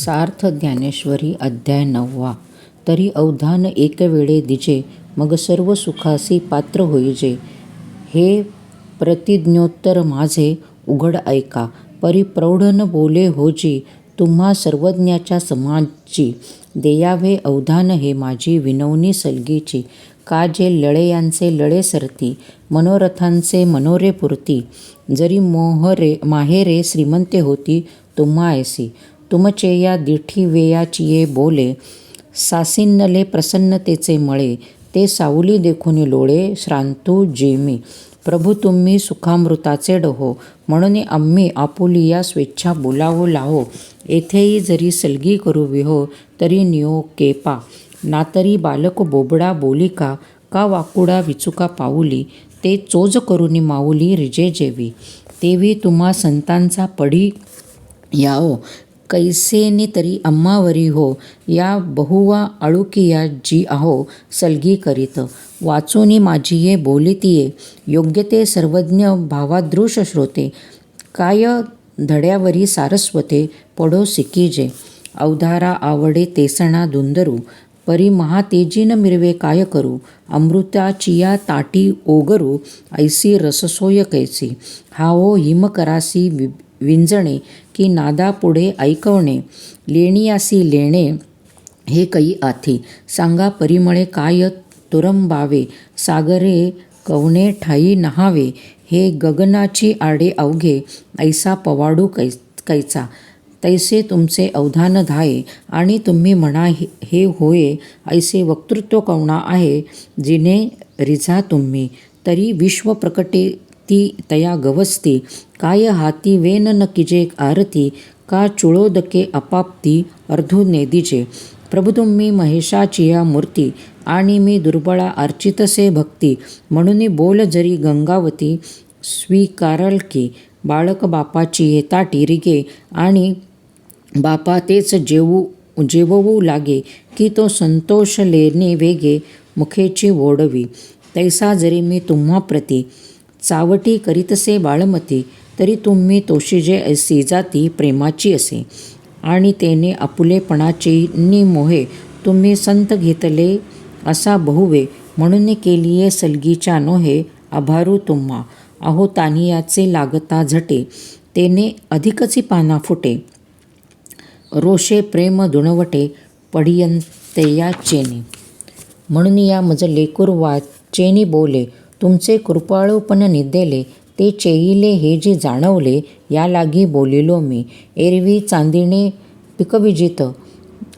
सार्थ ज्ञानेश्वरी अध्याय 9. तरी अवधान एकवेळे दिजे, मग सर्व सुखासी पात्र होईजे. हे प्रतिज्ञोत्तर माझे उघड ऐका, परी प्रौढ न बोले होजी, तुम्हा सर्वज्ञाच्या समाजी. देयावे अवधान हे माझी विनवणी सलगीची, का जे लळेयांचे लळे सरती, मनोरथांचे मनोरे पुरती. जरी माहेरे श्रीमंते होती तुम्हा ऐसी, तुमचेया दिठी वेयाचिये बोले. सासिन्नले प्रसन्नतेचे मळे, ते सावली देखून लोळे श्रांतू जेमी. प्रभू तुम्ही सुखामृताचे डहो, म्हणून आम्ही आपुलिया स्वेच्छा बोलावो लाहो. येथेही जरी सलगी करू विहो, तरी नियो केपा. नातरी बालक बोबडा बोलिका, का वाकुडा विचुका पाऊली. ते चोज करुनी माऊली रिजे जेवी. तेवी तुम्हा संतांचा पडी याओ, कैसेनी तरी आम्हावरी हो. या बहुवा आळुकिया जी आहो, सलगी करीत. वाचूनी माझिये बोलितिये, योग्य ते सर्वज्ञ भावादृश श्रोते. काय धड्यावरी सारस्वते, पडो सिकीजे. अवधारा आवडे तेसणा दुंदरू, परी महातेजीन मिरवे काय करू. अमृताचिया ताटी ओगरू, ऐसी रससोय कैसी. हाओ हिम करासी विंजणे, की नादा पुढे ऐकवणे. लेणियासी लेणे हे कै आथी, सांगा परिमळे काय तुरंबावे. सागरे कवणे ठाई नहावे, हे गगनाची आडे अवघे. ऐसा पवाडू कैचा, तैसे तुमचे अवधान धाये. आणि तुम्ही म्हणा हे होये, ऐसे वक्तृत्व कवणा आहे. जिने रिझा तुम्ही, तरी विश्व प्रकटे ती तया गवस्ती. काय हाती वेन न किजे आरती, का चुळोदके अपाप्ती अर्धू नेदिजे. प्रभू तुम्ही महेशाचिया मूर्ती, आणि मी दुर्बळा अर्चितसे भक्ती. म्हणून बोल जरी गंगावती, स्वीकारल की. बाळक बापाची येताटी रिगे, आणि बापा तेच जेववू लागे. की तो संतोष लेणे वेगे, मुखेची ओढवी. तैसा जरी मी तुम्हा प्रती, चावटी करीतसे बाळमती. तरी तुम्ही तोशिजे ऐसी जाती, प्रेमाची असे. आणि तेने आपुलेपणाची नि मोहे, तुम्ही संत घेतले असा बहुवे. म्हणून केलिये सलगीच्या नोहे, आभारू तुम्हा. अहो तानियाचे लागता झटे, तेने अधिकची पाना फुटे. रोषे प्रेम दुणवटे, पडियंतया चेने. म्हणून या मज लेकूर वाचेनी बोले, तुमचे कृपाळूपण निदेले. ते चेईले हे जे जाणवले, या लागी बोलिलो मी. एरवी चांदिणे पिकविजित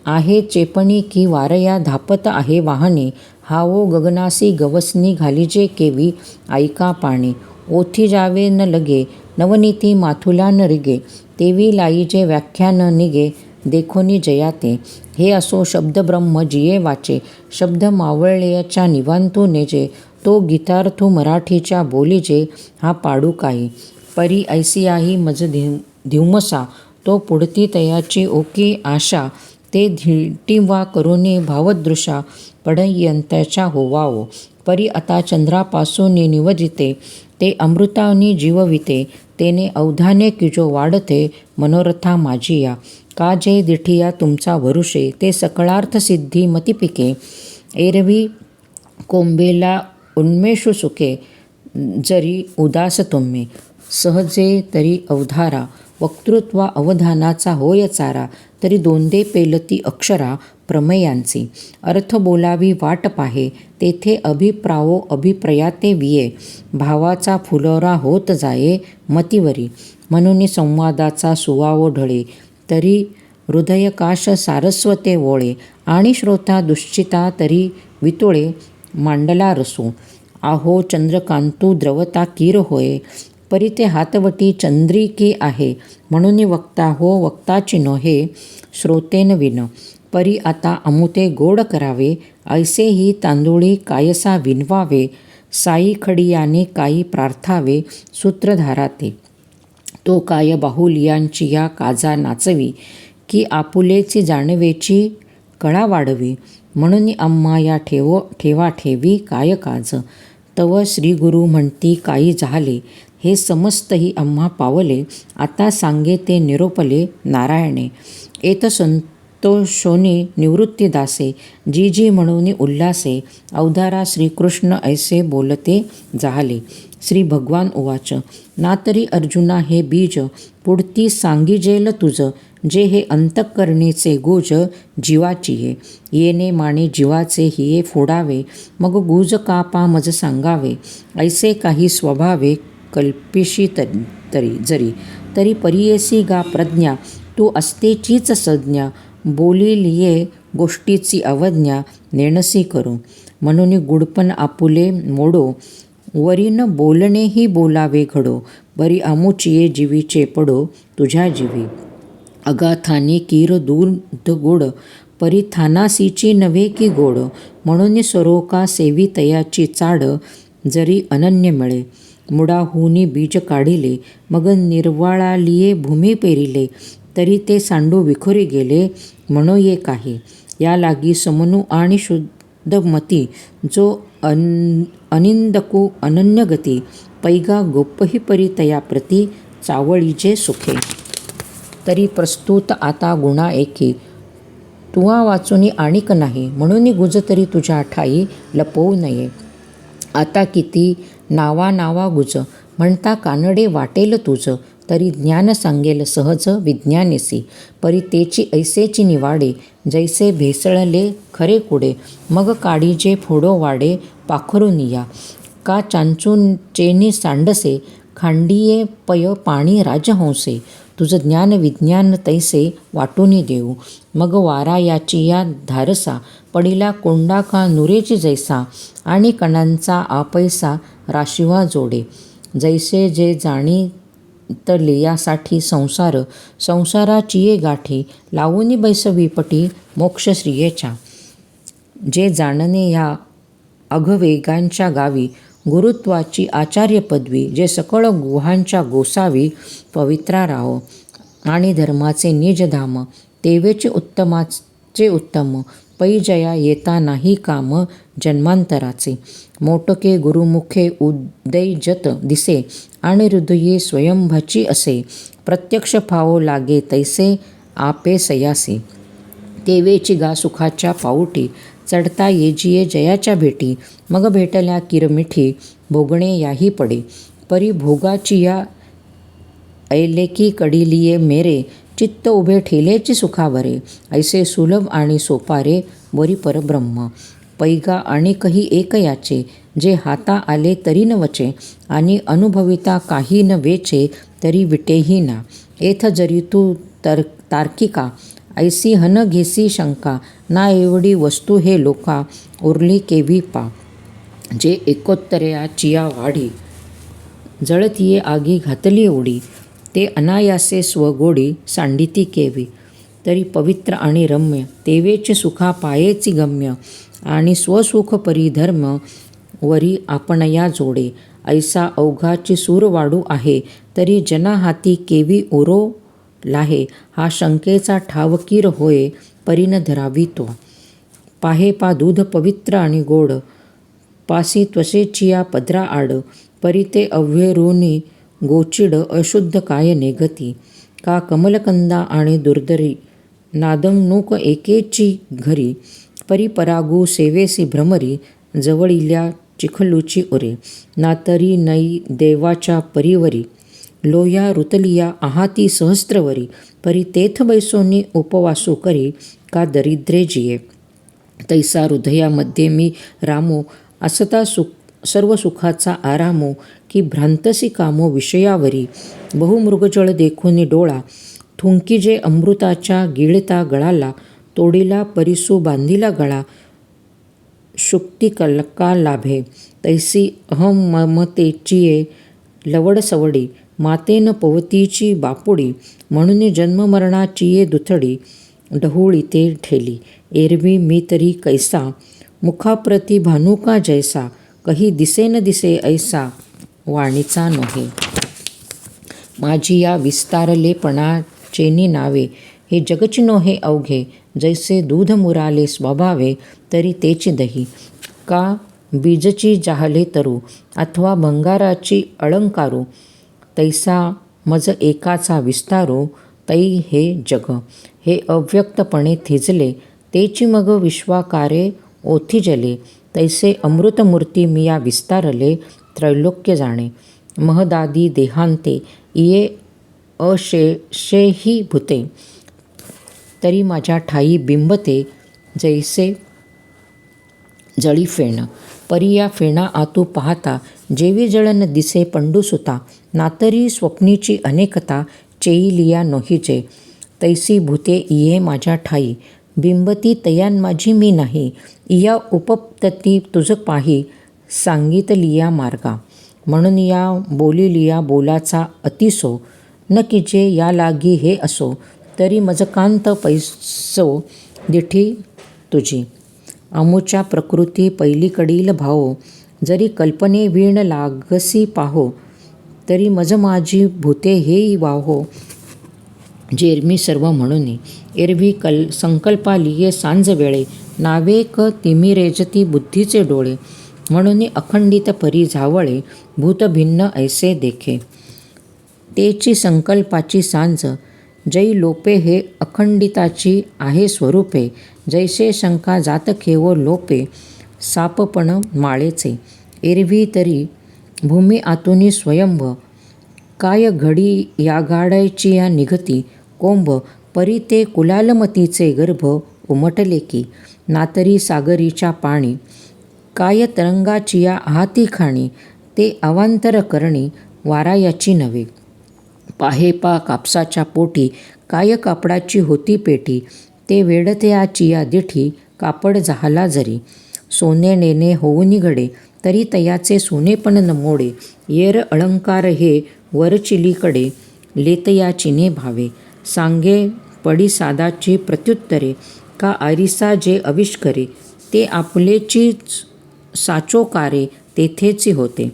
आहे चेपणी, की वारया धापत आहे वाहने. हाओ गगनासी गवसनी घालिजे केवी, ऐका पाणी. ओथी जावे न लगे, नवनीती माथुला न रिगे. तेवी लाईजे व्याख्यान निगे, देखोनी जयाते. हे असो शब्दब्रह्म जिये वाचे, शब्द मावळल्याच्या निवांतू नेजे. तो गीतार्थू मराठीच्या बोलीजे, हा पाडू काही. परी ऐसियाही मज धिवमसा, तो पुढती तयाची ओकी आशा. ते धिटिवा करुनी भावदृशा, पडयंत्याच्या होवावो. परी आता चंद्रापासून निवजिते, ते अमृतानी जीवविते. तेने अवधाने किजो वाढते, मनोरथा माझिया. का जे दिठिया तुमचा वरुषे, ते सकळार्थ सिद्धी मती पिके. एरवी कोंबेला उन्मेषु सुखे, जरी उदास तुम्ही. सहजे तरी अवधारा, वक्तृत्वा अवधानाचा होय चारा. तरी दोंदे पेलती अक्षरा, प्रमेयांची. अर्थ बोलावी वाट पाहे, तेथे अभिप्रावो अभिप्रयाते विये. भावाचा फुलोरा होत जाये मतीवरी, म्हणून संवादाचा सुवावो ढळे. तरी हृदयकाश सारस्वते वोळे, आणि श्रोता दुश्चिता तरी वितुळे. मांडला रसू, आहो चंद्रकांतू द्रवता कीर होय. परी ते हातवटी चंद्रिकी आहे, म्हणून वक्ता हो वक्ताची नोहे, श्रोतेन विन. परी आता अमुते गोड करावे, ऐसेही तांदुळी कायसा विनवावे. साई खडियाने काही प्रार्थावे, सूत्रधाराते. तो काय बाहुलियांची या काजा नाचवी, की आपुलेची जाणवेची कळा वाढवी. म्हणून आम्हा या ठेवा ठेवी काय काज. तव श्रीगुरु म्हणती काही झाले, हे समस्तही आम्हा पावले, आता सांगे ते निरोपले नारायणे. एत संतोषोनी निवृत्ती दासे, जी जी म्हणून उल्हासे, अवधारा श्रीकृष्ण ऐसे बोलते जाहले. श्री भगवान उवाच. ना तरी अर्जुना हे बीज, पुढती सांगिजेल तुझ, जे हे अंतःकरणीचे गुज जीवाचिये. येणे माने जीवाचे हिये फोडावे, मग गुज कापा मज सांगावे. ऐसे काही स्वभावे कल्पिशी जरी, तरी परियेसी गा प्रज्ञा, तू असतेचीच संज्ञा. बोलिलिये गोष्टीची अवज्ञा, नेणसी करू. म्हणून गुडपण आपुले मोडो, वरीन बोलणेही बोलावे घडो. बरी आमुचिये जीवीचे पडो, तुझ्या जीवी. अगाथानी कीर दूध गोड, परिथानासीची नव्हे की गोड. म्हणून सरोका सेवी तयाची चाड, जरी अनन्य मिळे. मुडाहुनी बीज काढिले, मग निर्वाळालिये भूमी पेरिले. तरी ते सांडू विखुरी गेले, म्हणो ये काही. या लागी समनू आणि शुद्धमती, जो अनिंदकू अनन्यगती. पैगा गोपही परी तया प्रती, चावळीचे सुखे. तरी प्रस्तुत आता गुणा एकी, तुवा वाचुनी आणिक नाही. म्हणून गुज तरी तुझ्या ठाई, लपवू नये. आता किती नावा नावा गुज, म्हणता कानडे वाटेल तुझ. तरी ज्ञान सांगेल सहज विज्ञानेसी, परी तेची ऐसेची निवाडे. जैसे भेसळले खरे कुडे, मग काडीजे फोडो वाडे. पाखरून या का चांचून चेनी सांडसे, खांडिये पय पाणी राजहंसे. तुझ ज्ञान विज्ञान तैसे वाटूनी देऊ, मग वारा याची या धारसा. पडिला कोंडा का नुरेची जैसा, आणि कणांचा आपैसा राशिवा जोडे. जैसे जे जाणीतले यासाठी संसार, संसाराचिये गाठी. लावूनी बैसवी पटी मोक्ष श्रियेच्या. जे जाणणे या अघवेगांच्या गावी, गुरुत्वाची आचार्य पदवी. जे सकळ गुहांच्या गोसावी, पवित्रा राहो. आणि धर्माचे निजधाम, तेवेचे उत्तमाचे उत्तम. पै जया येता नाही काम जन्मांतराचे. मोटके गुरुमुखे उदयजत दिसे, आणि हृदये स्वयंभाची असे. प्रत्यक्ष फावो लागे तैसे आपे सयासी. तेवेची गा सुखाच्या पाऊटी, चढता येजिये जयाच्या भेटी. मग भेटल्या किरमिठी, भोगणे याही पडे. परी भोगाची या ऐलेकी कडिलिये मेरे. चित्त उभे ठेलेची सुखावरे. ऐसे सुलभ आणि सोपारे, वरी परब्रह्म. पैगा आणिकही एक याचे, जे हाता आले तरी न वचे. आणि अनुभविता काही न वेचे, तरी विटेही ना. एथ जरी तू तार्किका, ऐसी हन घेसी शंका. ना एवढी वस्तू हे लोका, उरली केवी पा. जे एकोत्तरया चिया वाढी, जळतिये आगी घातली उडी. ते अनायासे स्वगोडी, सांडिती केवी. तरी पवित्र आणि रम्य, तेवेचे सुखा पायेची गम्य. आणि स्वसुख परिधर्म, वरी आपण या जोडे. ऐसा अवघाची सूर वाढू आहे, तरी जना हाती केवी उरो लाहे. हा शंकेचा ठावकीर होय, परीन धरावी तो. पाहे पा दूध पवित्र आणि गोड, पासी त्वचेचिया पदरा आड. परी ते अव्हेरूनी गोचिड, अशुद्ध काय नेगती. का कमलकंदा आणि दुर्दरी, नादमनुक एकेची घरी. परी परागू सेवेसी भ्रमरी, जवळिल्या चिखलूची उरे. नातरी नै देवाच्या परीवरी, लोया रुतलिया आहाती सहस्त्रवरी. परी तेथ बैसोनी उपवासू करी, का दरिद्रे जिये. तैसा हृदयामध्ये मी रामो, असता सर्व सुखाचा आरामो. की भ्रांतसी कामो विषयावरी, बहुमृगजळ देखुनी डोळा. थुंकी जे अमृताच्या गिळता गळाला, तोडीला परिसू बांधिला गळा. शुक्ती कलका लाभे, तैसी अहममतेचिये लवड सवडी. मातेन पवतीची बापुडी, म्हणून जन्ममरणाचिये दुथडी. ढहुळीते ठेली, एरवी मी तरी कैसा. मुखाप्रती भानुका जैसा, कही दिसे न दिसे ऐसा. वाणीचा नोहे माझी या विस्तारलेपणाचेनी नावे. हे जगची नोहे अवघे, जैसे दूध मुराले स्वभावे. तरी तेची दही, का बीजची जाहले तरू. अथवा भंगाराची अलंकारू. तैसा मज एकाचा विस्तारो तै हे जग. हे अव्यक्तपणे थिजले तेची मग विश्वाकारे ओथिजले. तैसे अमृतमूर्ती मिया विस्तारले त्रैलोक्य जाणे. महदादी देहांते इये अशेषेही भूते. तरी माझ्या ठाई बिंबते जैसे जळी फेण. परी या फेणा आतू पाहता जेवी जळन दिसे पंडुसुता. नातरी स्वप्नीची अनेकता चेईलिया नोहीजे. तैसी भूते इये माझ्या ठाई बिंबती तयान माझी मी नाही. इया उपपत्ती तुझ पाही सांगितलिया मार्गा. म्हणून या बोलिलिया बोलाचा अतिसो न किजे या लागी हे असो. तरी मजकांत पैसो दिठी तुझी. अमुच्या प्रकृती पैलीकडील भावो जरी कल्पने वीण लागसी पाहो. तरी मज माझी भूते हेई वाहो जेरमी सर्व म्हणून. एरवी संकल्पालिये सांज वेळे नावे क तिमिरेजती बुद्धीचे डोळे. म्हणून अखंडित परी झावळे भूत भिन्न ऐसे देखे. तेची संकल्पाची सांज जै लोपे हे अखंडिताची आहे स्वरूपे. जैसे शंका जात खेव लोपे सापपण माळेचे. एरवी तरी भूमी आतुनी स्वयंभ काय घडी या गाडायची या निघती कोंभ. परी ते कुलालमतीचे गर्भ उमटले की. नातरी सागरीच्या पाणी काय तरंगाचिया हाती खाणी. ते अवांतर करणी वारायाची नव्हे. पाहे पा कापसाच्या पोटी काय कापडाची होती पेटी. ते वेडत्याचिया दिठी कापड झाला जरी. सोने नेणे होऊनी घडे तरी तयाचे सोनेपण न मोडे. येर अलंकार हे वरचिलीकडे लेतयाचीने भावे. सांगे पडी सादाची प्रत्युत्तरे का आरिसा जे आविष्करे. ते आपलेची साचोकारे तेथेची होते.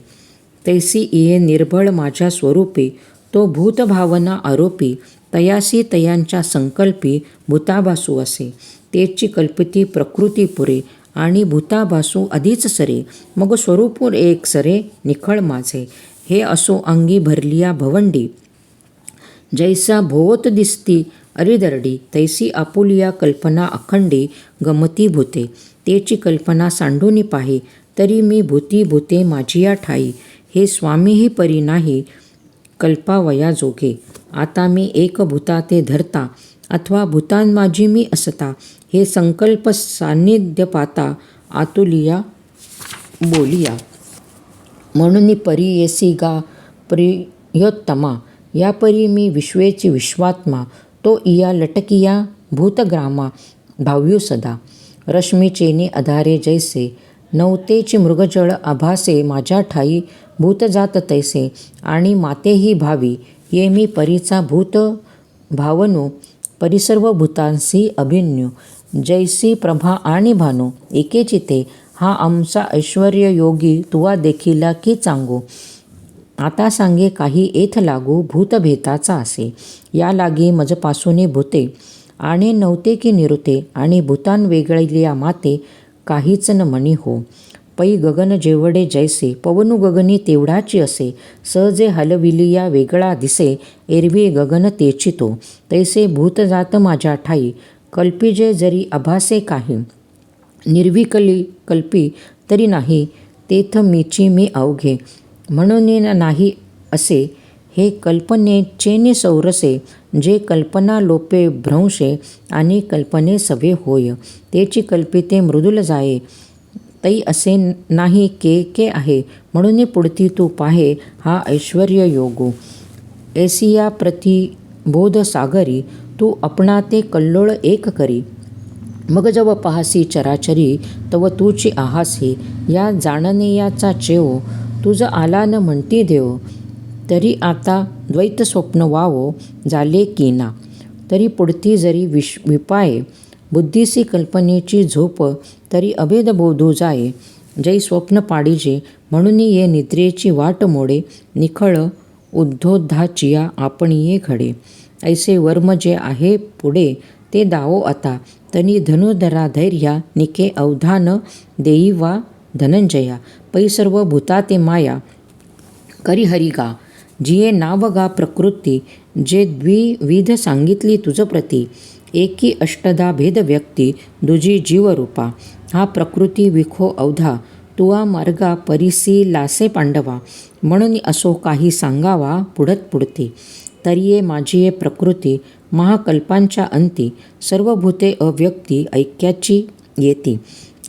तैसी इये निर्भळ माझ्या स्वरूपी तो भूतभावना आरोपी. तयासी तयांच्या संकल्पी भूताभासू असे. तेची कल्पिती प्रकृती पुरे आणि भूताभासू आधीच सरे. मग स्वरूप एक सरे निखळ माझे. हे असो अंगी भरलिया भवंडी जैसा भोवत दिसती अरिदरडी. तैसी आपुलिया कल्पना अखंडी गमती भूते. तेची कल्पना सांडूनी पाही तरी मी भूती भूते माझिया ठाई. हे स्वामीही परी नाही कल्पावया जोगे. आता मी एक भूता ते धरता अथवा भूतान माझी मी असता. हे संकल्प सान्निध्य पाता आतुलिया बोलिया. म्हणून परी येसी गा प्रियोत्तमा. या परी मी विश्वेची विश्वात्मा. तो इया लटकिया भूतग्रामा भाव्यू सदा. रश्मीचेनी आधारे जैसे नवतेची मृगजळ आभासे. माझ्या ठाई भूत जात तैसे आणि मातेही भावी. ये मी परीचा भूत भावनो परिसर्व भूतांसी अभिन्यो. जैसी प्रभा आणि भानो एकेची ते. हा आमचा ऐश्वर्य योगी तुवा देखिला की चांगो. आता सांगे काही एथ लागू भूतभेताचा असे. या लागी मजपासूनी भूते आणि नव्हते की निरुते. आणि भूतान वेगळिया माते काहीच न मनी हो. पै गगन जेवढे जैसे पवनु गगनी तेवढाची असे. सहजे हलविलिया वेगळा दिसे एरवी गगन तेची तो. तैसे भूत जात माझ्या ठाई कल्पिजे जरी आभासे काही. निर्विकली कल्पी तरी नाही तेथ मीची मी अवघे. म्हणून नाही असे हे कल्पनेचेनी सौरसे. जे कल्पना लोपे भ्रंशे आणि कल्पने सवे होय. तेची कल्पिते मृदुल जाये तै असे नाही के आहे. म्हणून पुढती तू पाहे हा ऐश्वर्य योगो. एसिया प्रतिबोध सागरी तू आपणा ते कल्लोळ एक करी. मग जव पाहसी चराचरी तव तूची आहासी. या जाणनेयाचा चेव तुझ आला न म्हणती देव. तरी आता द्वैत स्वप्न वावो झाले की ना. तरी पुढती जरी विपाये बुद्धीसी कल्पनेची झोप. तरी अभेद बोधू जाये जै स्वप्न पाडिजे. म्हणून ये निद्रेची वाट मोडे निखळ उद्धोद्धाचिया आपण ये घडे. ऐसे वर्म जे आहे पुढे ते दावो आता. तनी धनुधरा धैर्या निके अवधान देई वा धनंजया. पै सर्व भूता ते माया करी हरिगा. जिये नावगा प्रकृती जे द्विविध सांगितली तुझ प्रती एकी अष्टदा भेद व्यक्ती दुजी जीवरूपा हा प्रकृती विखो अवधा तुवा मार्गा परिसी लासे पांडवा म्हणून असो काही सांगावा पुढत पुढती तरीये माझी प्रकृती महाकल्पांच्या अंती सर्व भूते अव्यक्ती ऐक्याची येती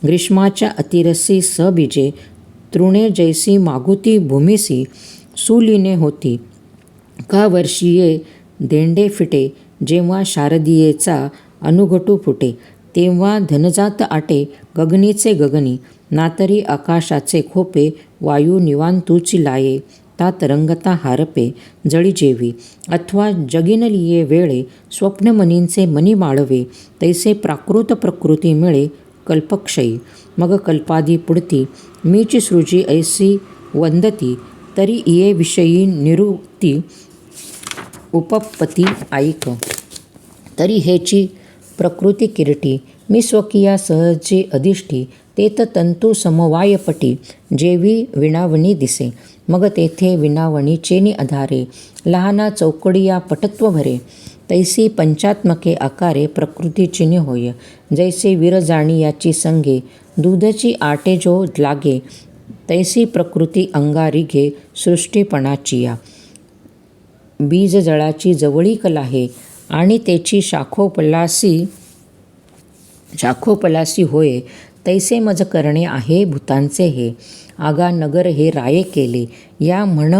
ग्रीष्माच्या अतिरसी सबीजे तृणे जैसी मागुती भूमिसी सुलीने होती का वर्षीये देंडे फिटे जेव्हा शारदीयेचा अनुघटू फुटे तेव्हा धनजात आटे गगनीचे गगनी नातरी आकाशाचे खोपे वायू निवांतूची लाये तात रंगता हारपे जळी जेवी अथवा जगिनलिये वेळे स्वप्नमनींचे मनी माळवे तैसे प्राकृत प्रकृती मिळे कल्पक्षयी मग कल्पादी पुढती मीची सृजी ऐसी वंदती तरी इये विषयी निवृत्ती उपपती ऐक तरी हेची प्रकृती किरटी मी स्वकीया सहजी अधिष्ठी तेत तंतू समवायपटी जेवी विणावणी दिसे मग तेथे विणावणीचेनी आधारे लहाना चौकडिया पटत्व भरे तैसी पंचात्मके आकारे प्रकृतीचिनी होय जैसे विरजाणी याची संगे दूधची आटे जो लागे तैसी प्रकृती अंगारी घे सृष्टीपणाचिया बीज जळाची जवळीक लाहे आणि त्याची शाखोपलासी होय तैसे मज करणे आहे भूतांचे हे आगा नगर हे राये केले या म्हण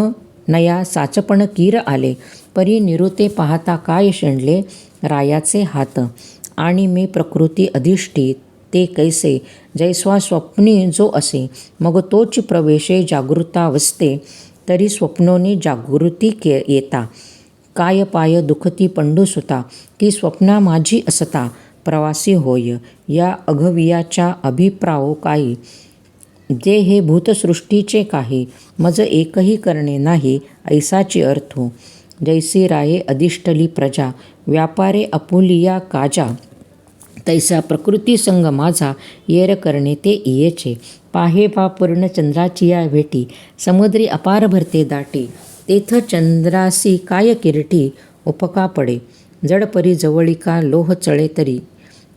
नया साचपण कीर आले परी निरुते पाहता काय शंडले रायाचे हात आणि मी प्रकृती अधिष्ठी ते कैसे जैस्वा स्वप्नी जो असे मग तोच प्रवेशे जागृतावस्थे तरी स्वप्नोनी जागृती येता काय पाय दुखती पंडुसुता की स्वप्ना माझी असता प्रवासी होय या अघवियाच्या अभिप्रायो काही जे हे भूतसृष्टीचे काही मज एकही करणे नाही ऐसाची अर्थो जैसी राये अधिष्ठली प्रजा व्यापारे अपुलिया काजा तैसा प्रकृती संग माझा येर करणे ते इयेचे पाहे पा पूर्ण चंद्राची या भेटी समुद्री अपार भरते दाटी तेथ चंद्रासी काय किरटी उपका पडे जडपरी जवळिका लोह चळे तरी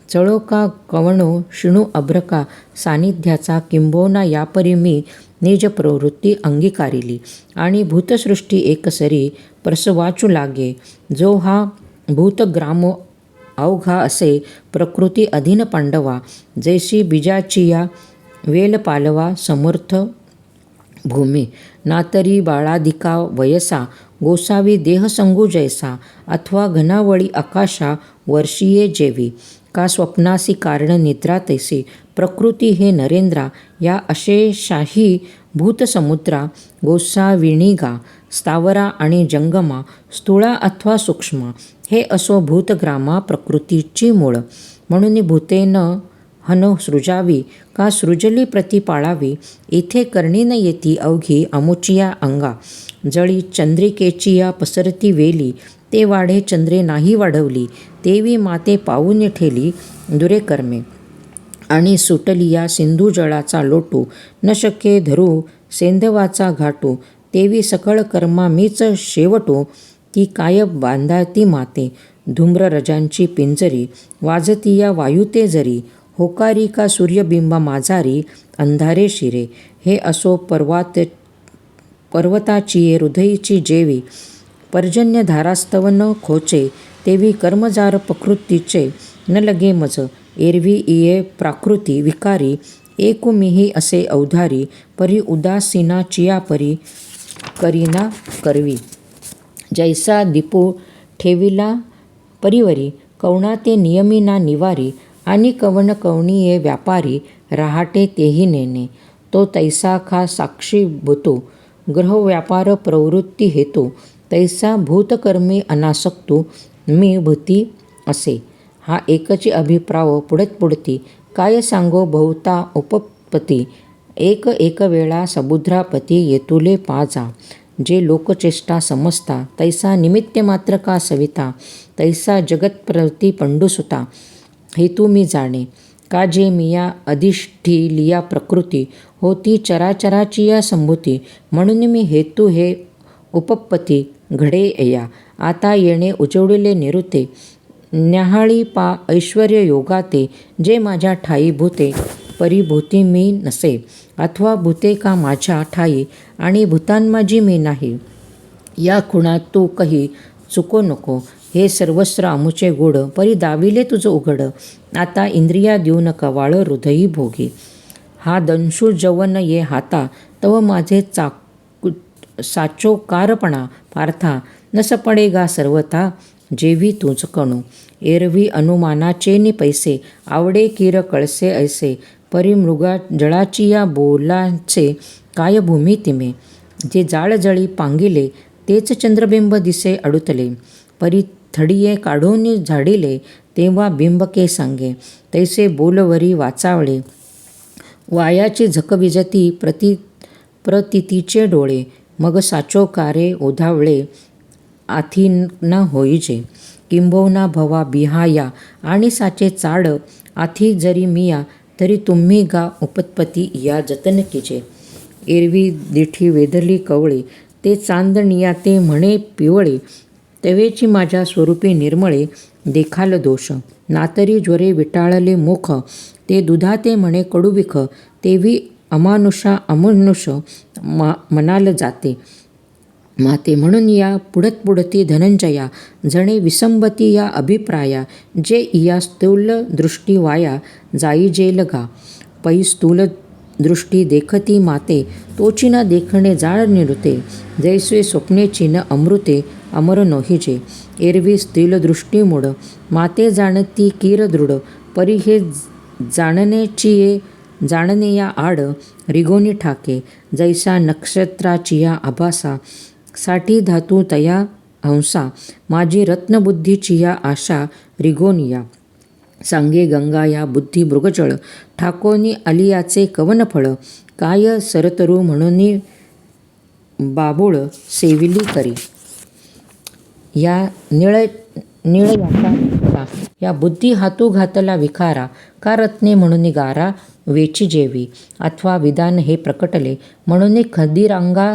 चळो का कवणो शिणू अभ्रका सानिध्याचा किंबोना यापरी मी निज प्रवृत्ती अंगीकारिली आणि भूतसृष्टी एकसरी प्रसवाचू लागे जो हा भूतग्रामो अवघा असे प्रकृती अधीन पांडवा जैशी बीजाची या वेल पालवा समर्थ भूमी नातरी बाळाधिका वयसा गोसावी देहसंगू जैसा अथवा घनावळी आकाशा वर्षीये जेवी का स्वप्नासी कारण निद्रा तैसी प्रकृती हे नरेंद्रा या अशेषाही भूतसमुद्रा गोसाविणीगा स्थावरा आणि जंगमा स्थूळा अथवा सूक्ष्म हे असो भूतग्रामा प्रकृतीची मूळ म्हणून भूतेन हन सृजावी का सृजली प्रति पाळावी इथे करणी न येती अवघी अमुचिया अंगा जळी चंद्रिकेची या पसरती वेली ते वाढे चंद्रे नाही वाढवली तेवी माते पाऊन ठेली दुरे कर्मे आणि सुटली या सिंधू जळाचा लोटू न शक्ये धरू सेंधवाचा घाटू तेवी सकळ कर्मा मीच शेवटो ती काय बांधाती माते धूम्ररजांची पिंजरी वाजती या वायुते जरी होकारी का सूर्यबिंबा माझारी अंधारे शिरे हे असो पर्वताची हृदयीची जेवी पर्जन्य धारास्तव न खोचे तेवी कर्मजार प्रकृतीचे न लगे मज एरवी इये प्राकृती विकारी एकुमिही असे अवधारी परी उदासीना चिया परी करीना करवी जैसा दीपो ठेविला परिवरी कवणा ते नियमिना निवारी आणि कवन कवणीये व्यापारी रहाटे तेही नेणे तो तैसा खा साक्षी भूतो ग्रह व्यापार प्रवृत्ती हेतो तैसा भूतकर्मी अनासक्तो मी भूती असे हा एकची अभिप्राव पुढत पुढती काय सांगो बहुता उपपती एक वेळा समुद्रापती येतुले पाजा जे लोकचेष्टा समजता तैसा निमित्त मात्र का सविता तैसा जगतप्रती पंडुसुता हेतू मी जाणे का जे मिया अधिष्ठी लिया प्रकृती होती चराचराची या संभूती म्हणून मी हेतू हे उपपती घडे या. आता येणे उजवडिले निरुते. न्याहाळी पा ऐश्वर्य योगाते. जे माझ्या ठाई भूते परिभूती मी नसे. अथवा भूते का माझ्या ठाई आणि भूतांमाजी मी नाही. या खुणात तू कही चुको नको. हे सर्वस्त्र आमुचे गोड परी दाविले तुझ उघड. आता इंद्रिया देऊन कवाळ हृदयी भोगी. हा दंशू जवन ये हाता तव माझे साचो कारपणा पार्था. नस पडेगा सर्वथा जेवी तुझ कणू. एरवी अनुमानाचे नि पैसे आवडे किर कळसे ऐसे. परी मृगा जळाची या बोलाचे काय भूमी तिमे. जे जाळ जळी पांगिले तेच चंद्रबिंब दिसे अडुतले. परी थडिये काढून झाडिले तेव्हा बिंबके सांगे. तैसे बोलवरी वाचावळे वायाची झकविजती प्रतीतीचे डोळे. मग साचो कारे ओधावळे आथी न होईजे. किंबहुना भवा बिहाया आणि साचे चाड आथी जरी मिया तरी तुम्ही गा उपत्पती या जतन कीजे. एरवी दिठी वेधली कवळे ते चांदणिया ते म्हणे पिवळे. तवेची माझ्या स्वरूपी निर्मळे देखाल दोष. नातरी ज्वरे विटाळले मुख ते दुधाते म्हणे कडुविख. तेवी अमानुषा अमनुष मनाल जाते. माते म्हणून या पुढती धनंजया जणे विसंबती या अभिप्राया. जे इया स्थूल दृष्टी वाया जाई जेल गा. पै स्थूल दृष्टी देखती माते तोची न देखणे जाळ निरुते. जैसे स्वप्नेची न अमृते अमर नोहिजे. एरवी स्थूल दृष्टी मूढ माते जाणती कीर दृढ. परी हे जाणणे या आड रिगोनी ठाके. जैसा नक्षत्राचिया आभासा साठी धातू तया हंसा. माझी रत्नबुद्धीचिया आशा रिगोनिया. सांगे गंगा या बुद्धी मृगजळ ठाकोनी अलियाचे कवनफळ. काय सरतरू म्हणून बाबूळ सेविली करी. या निळयाचा या बुद्धी हातू घातला विखारा. का रत्ने म्हणून गारा वेची जेवी. अथवा विधान हे प्रकटले म्हणून खदिरांगा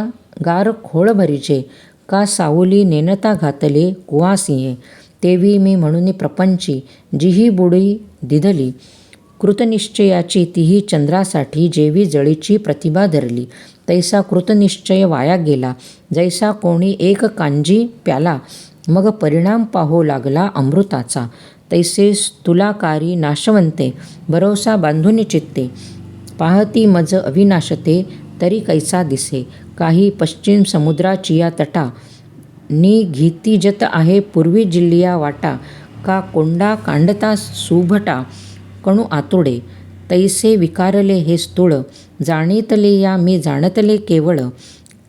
गार खोळ भरीचे. का सावली नेनता घातले कुवासिये. तेवी मी म्हणून प्रपंची जिही बुडी दिधली. कृतनिश्चयाची तीही चंद्रासाठी जेवी जळीची प्रतिभा धरली. तैसा कृतनिश्चय वाया गेला. जैसा कोणी एक कांजी प्याला मग परिणाम पाहो लागला अमृताचा. तैसे स्थूलाकारी नाशवंते भरोसा बांधून चित्ते. पाहती मज अविनाशते तरी कैसा दिसे. काही पश्चिम समुद्राचिया तटा नि घितीजत आहे पूर्वी जिल्लिया वाटा. का कोंडा कांडता सुभटा कणू आतोडे. तैसे विकारले हे स्थूळ जाणीतले या मी जाणतले केवळ.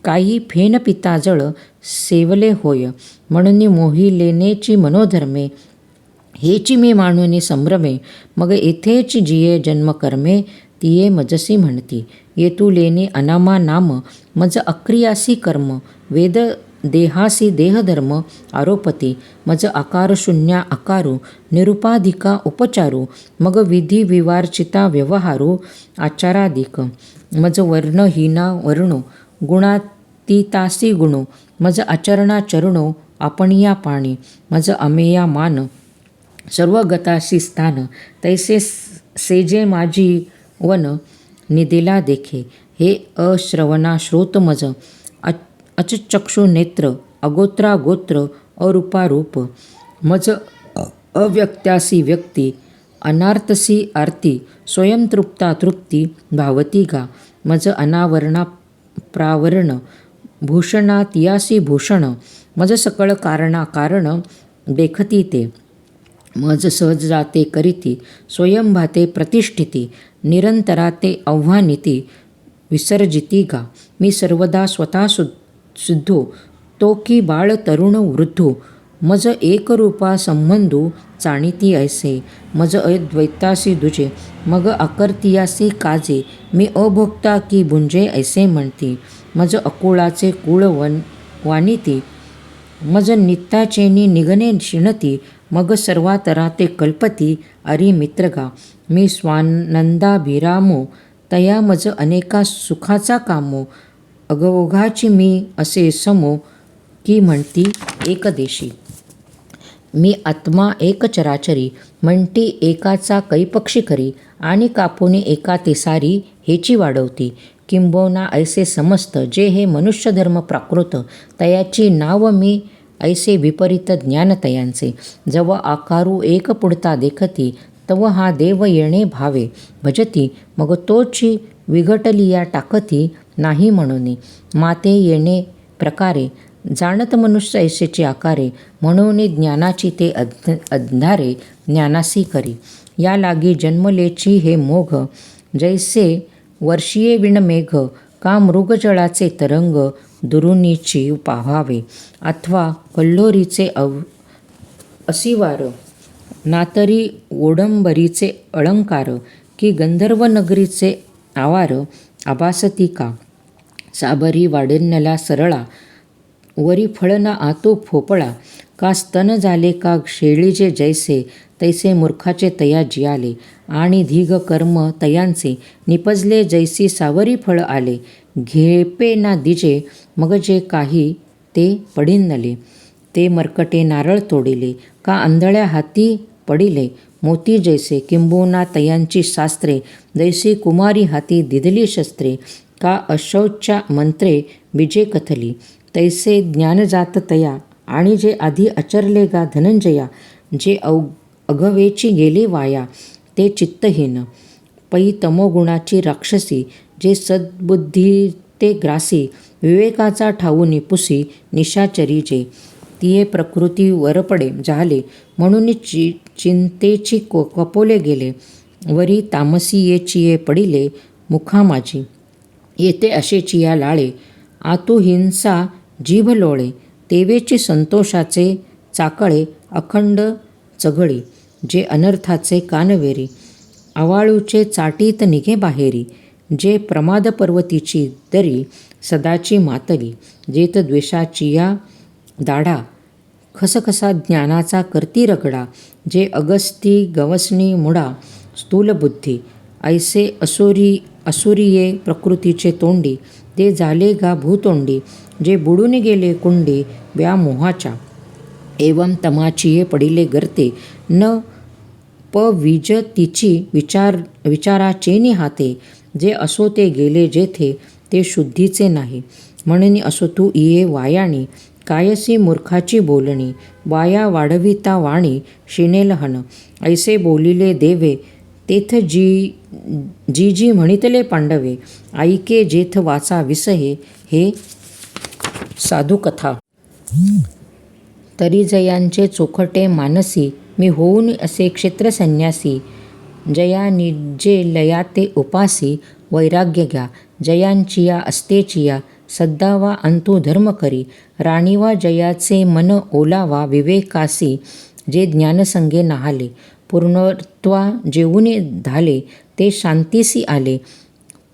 काही फेन पिता जळ सेवले होय म्हणून मोहिलेनेची मनोधर्मे. हेची मी मानूनी संभ्रमे. मग येथेची जिये जन्मकर्मे तिये मजसी म्हणती. येतुलेने अनामा नाम मज अक्रियासी कर्म. वेद देहासी देहधर्म आरोपती. मज आकार शून्या आकारू निरुपाधिका उपचारू. मग विधी विवारचिता व्यवहारू आचाराधिक. मज वर्णहीना वर्णो गुणातीतासी गुणो. मज आचरणा चरणो आपणिया पाणी. मज अमेया मान सर्व गतासी स्थान. तैसे सेजे माझी वन निदिला देखे. हे अश्रवणा श्रोत मज अचक्षु नेत्र. अगोत्रा गोत्र अरूपारूप. मज अव्यक्त्यासी व्यक्ती अनार्तसी आरती. स्वयंतृप्ता तृप्ती भावती गा. मज अनावरणा प्रावरण भूषणातियासी भूषण. मज सकळ कारणा कारण देखती ते. मज सहज जाते करीती स्वयं भाते प्रतिष्ठिती. निरंतराते आव्हानिती विसर्जिती गा. मी सर्वदा स्वतः सिद्धो तो की बाळ तरुण वृद्धो. मज एकरूपा संबंधू जाणीती ऐसे. मज अद्वैतासी दुजे मग आकर्तियासी काजे. मी अभोक्ता की भुंजे ऐसे म्हणती. मज अकुळाचे कुळ वानिती. मज नित्याचेनी निगणे शिणती. मग सर्वातरा ते कल्पती अरी मित्रगा. मी स्वानंदाभिरामो तया मज अनेका सुखाचा कामो. अगोघाची मी असे समो की म्हणती एकदेशी. मी आत्मा एक चराचरी म्हणती एकाचा कैपक्षी खरी. आणि कापुनी एका तेसारी हेची वाढवती. किंबहुना ऐसे समस्त जे हे मनुष्यधर्म प्राकृत तयाची नाव मी ऐसे विपरीत ज्ञान तयांचे. जव आकारू एक पुढता देखती तव हा देव येणे भावे भजती. मग तोची विघटलिया टाकती नाही म्हणून. माते येणे प्रकारे जाणत मनुष्य ऐसेची आकारे. म्हणून ज्ञानाची ते अंधारे ज्ञानासी करी. या लागी जन्मलेची हे मोघ जैसे वर्षीये विण मेघ. का मृगजळाचे तरंग दुरुनीची पाहावे. अथवा कल्लोरीचे असिवार नातरी ओडंबरीचे अलंकार. की गंधर्व नगरीचे आवार आभासती का. साबरी वाडेन्नला सरळा वरी फळ न आतू फोपळा. का स्तन झाले का शेळीचे जैसे तैसे मूर्खाचे तया जियाले. आणि धीग कर्म तयांचे निपजले जैसी सावरी फळ आले. घेपे ना दिजे मग जे काही ते पडिन्नले. ते मरकटे नारळ तोडिले. का आंधळ्या हाती पडिले मोती जैसे. किंबहुना तयांची शास्त्रे जैसी कुमारी हाती दिधली शस्त्रे. का अशौच्या मंत्रे बीजे कथली तैसे ज्ञानजात तया. आणि जे आधी आचरले गा धनंजया. जे अघवेची गेले वाया ते चित्तहीन. पै तमोगुणाची राक्षसी जे सद्बुद्धी ते ग्रासी. विवेकाचा ठाऊनी पुसी निशाचरी जे. तिये प्रकृती वरपडे झाले म्हणून चिंतेची कपोले गेले. वरी तामसी ये चिये पडिले मुखा माझी. येते अशेची या लाळे आतू हिंसा जीभ लोळे. तेवेची संतोषाचे चाकळे अखंड चघळी. जे अनर्थाचे कानवेरी आवाळूचे चाटीत निघे बाहेरी. जे प्रमाद पर्वतीची दरी सदाची मातली. जेत द्वेषाची या दाढा खसखसा ज्ञानाचा करती रगडा. जे अगस्ती गवसणी मुडा स्थूलबुद्धी ऐसे असुरिये प्रकृतीचे तोंडी. ते झाले गा भूतोंडी. जे बुडून गेले कुंडी व्यामोहाच्या. एवं तमाचिये पडिले गर्ते न पविजतीची विचाराचेनी हाते. जे असो ते गेले जेथे ते शुद्धीचे नाही. म्हणून असो तू इये वायाणी कायसी मूर्खाची बोलणी. वाया वाढविता वाणी शिनेल हन. ऐसे बोलिले देवे तेथ जी म्हणितले पांडवे. ऐके जेथ वाचा विसहे हे साधुकथा. तरी जयांचे चोखटे मानसी मी होऊन असे क्षेत्रसन्यासी. जया निजे लया ते उपासी वैराग्य घ्या. जयांचिया अस्तेचिया सद्दावा अंतू धर्म करी. राणीवा जयाचे मन ओलावा विवेकासी. जे ज्ञानसंगे नाहाले पूर्णत्वा जेऊने धाले. ते शांतीसी आले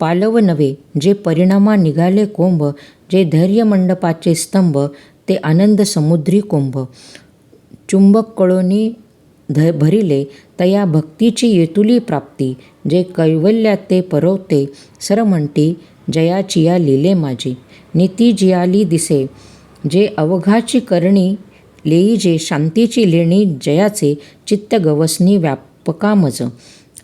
पालव नव्हे. जे परिणामा निघाले कोंभ. जे धैर्य मंडपाचे स्तंभ ते आनंद समुद्री कुंभ. चुंबक कळोनी भरिले तया भक्तीची येतुली प्राप्ती. जे कैवल्यात ते परवते सर म्हणती जयाचिया लिले माझी. नीती जियाली दिसे जे अवघाची करणी लेई. जे शांतीची लेणी जयाचे चित्त गवसनी व्यापका मज.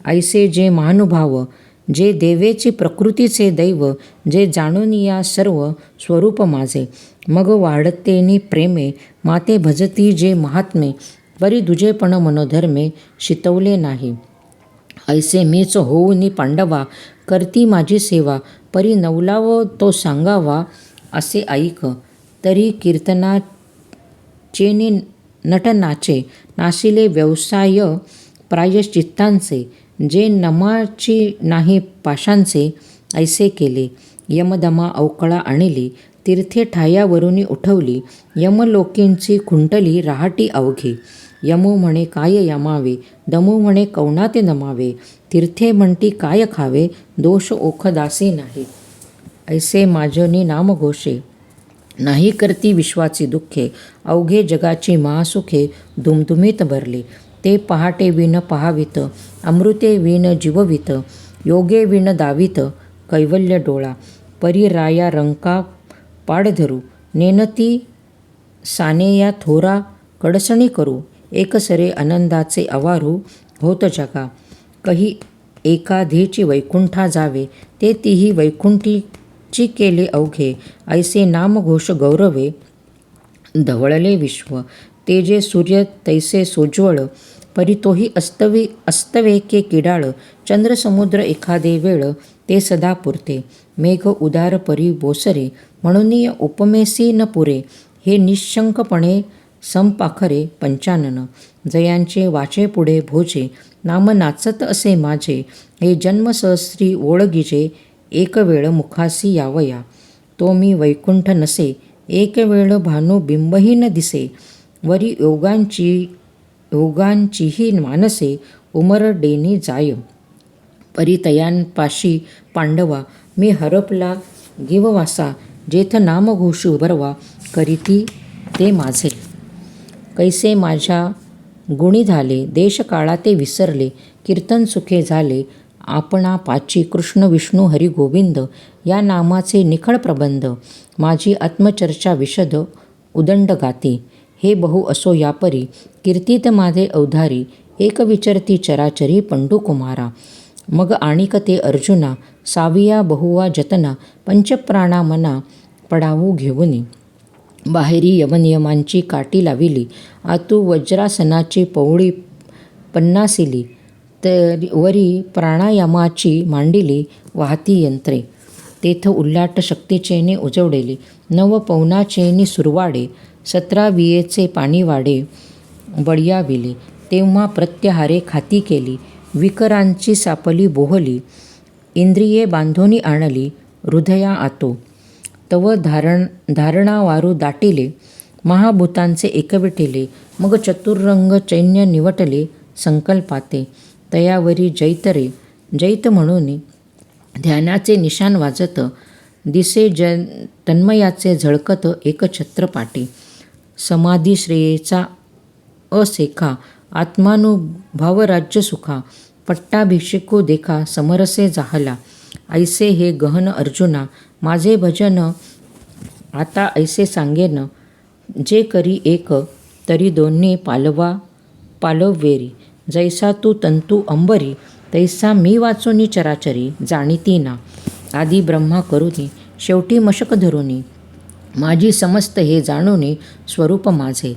ऐसे जे महानुभाव जे देवेची प्रकृतीचे दैव. जे जाणून या सर्व स्वरूप माझे. मग वाढतेनी प्रेमे माते भजती जे महात्मे. वरी दुजेपण मनोधर्मे शितवले नाही. ऐसे मीच होऊनी पांडवा करती माझी सेवा. परी नवलाव तो सांगावा असे ऐक. तरी कीर्तनाचेनी नटनाचे नाशिले व्यवसाय प्रायश्चित्तांचे. जे नमाची नाही पाशांचे ऐसे केले. यमदमा अवकळा आणली तीर्थे ठायावरुनी उठवली. यमलोकींची खुंटली रहाटी अवघी. यमू म्हणे काय यमावे दमू म्हणे कौणाते नमावे. तीर्थे म्हणती काय खावे दोष ओखदासी नाही. ऐसे माझोनी नामघोषे नाही करती विश्वाची दुःखे. अवघे जगाची महासुखे दुमदुमीत भरली. ते पहाटे विण पहावित अमृते विण जीववित. योगे विण दावित कैवल्य डोळा. परी राया रंका पाडधरू नेनती साने या थोरा कडसणी करू, एकसरे आनंदाचे अवारू होत जगा. कही एकाधेची वैकुंठा जावे, ते तीही वैकुंठीची केले अवघे. ऐसे नामघोष गौरवे धवळले विश्व. तेजे सूर्य तैसे सोज्वळ, परी तोही अस्तवेके किडाळ. चंद्रसमुद्र एखादे वेळ, ते सदा पुरते. मेघ उदार परी बोसरे, म्हणून उपमेसी न पुरे. हे निशंकपणे संपाखरे पंचानन, जयांचे वाचे पुढे भोजे. नाम नाचत असे माझे, हे जन्म सहस्री ओळगीजे. एक वेळ मुखासी यावया, तो मी वैकुंठ नसे. एक वेळ भानू बिंबहीन दिसे, वरी योगांचीही मानसे. उमरडेनी जाय, परितयांपाशी पांडवा. मी हरपला गिववासा, जेथ नामघोष उभरवा. करीती ते माझे, कैसे माझ्या गुणी झाले. देश काळा ते विसरले, कीर्तन सुखे झाले. आपणा पाची कृष्ण विष्णू हरी गोविंद, या नामाचे निखळ प्रबंध. माझी आत्मचर्चा विशद उदंड गाती. हे बहु असो यापरी, कीर्तीत माझे अवधारी. एक विचरती चराचरी पंडुकुमारा. मग आणिक ते अर्जुना, साविया बहुवा जतना. पंचप्राणा मना पडावू घेऊनी, बाहेरी यमनियमांची काठी लाविली. आतू वज्रासनाची पवळी पन्नासिली, वरी प्राणायामाची मांडिली वाहती यंत्रे. तेथ उल्लाट शक्तीचेने उजवडेली, नव पवनाचेनी सुरवाडे. 17 वियेचे पाणी वाडे बळयाविले. तेव्हा प्रत्याहारे खाती केली, विकरांची सापली बोहली. इंद्रिये बांधोनी आणली, हृदया आतो. तव धारणावारू दाटिले, महाभूतांचे एकविटिले. मग चतुरंग चैन्य निवटले संकल्पाते. तयावरी जैतरे जैत म्हणून ध्यानाचे निशाण वाजत. दिसे तन्मयाचे झळकत एकछत्रपाटी. समाधी श्रेयेचा असेखा, आत्मानुभाव राज्य सुखा. पट्टाभिषेको देखा, समरसे जाहला. ऐसे हे गहन अर्जुना, माझे भजन आता ऐसे सांगेन. जे करी एक, तरी दोन्ही पालवेरी. जैसा तू तंतू अंबरी, तैसा मी वाचोनी चराचरी. जाणीती ना आधी ब्रह्मा करुनी, शेवटी मशक धरुनी. माझी समस्त हे जाणुनी, स्वरूप माझे.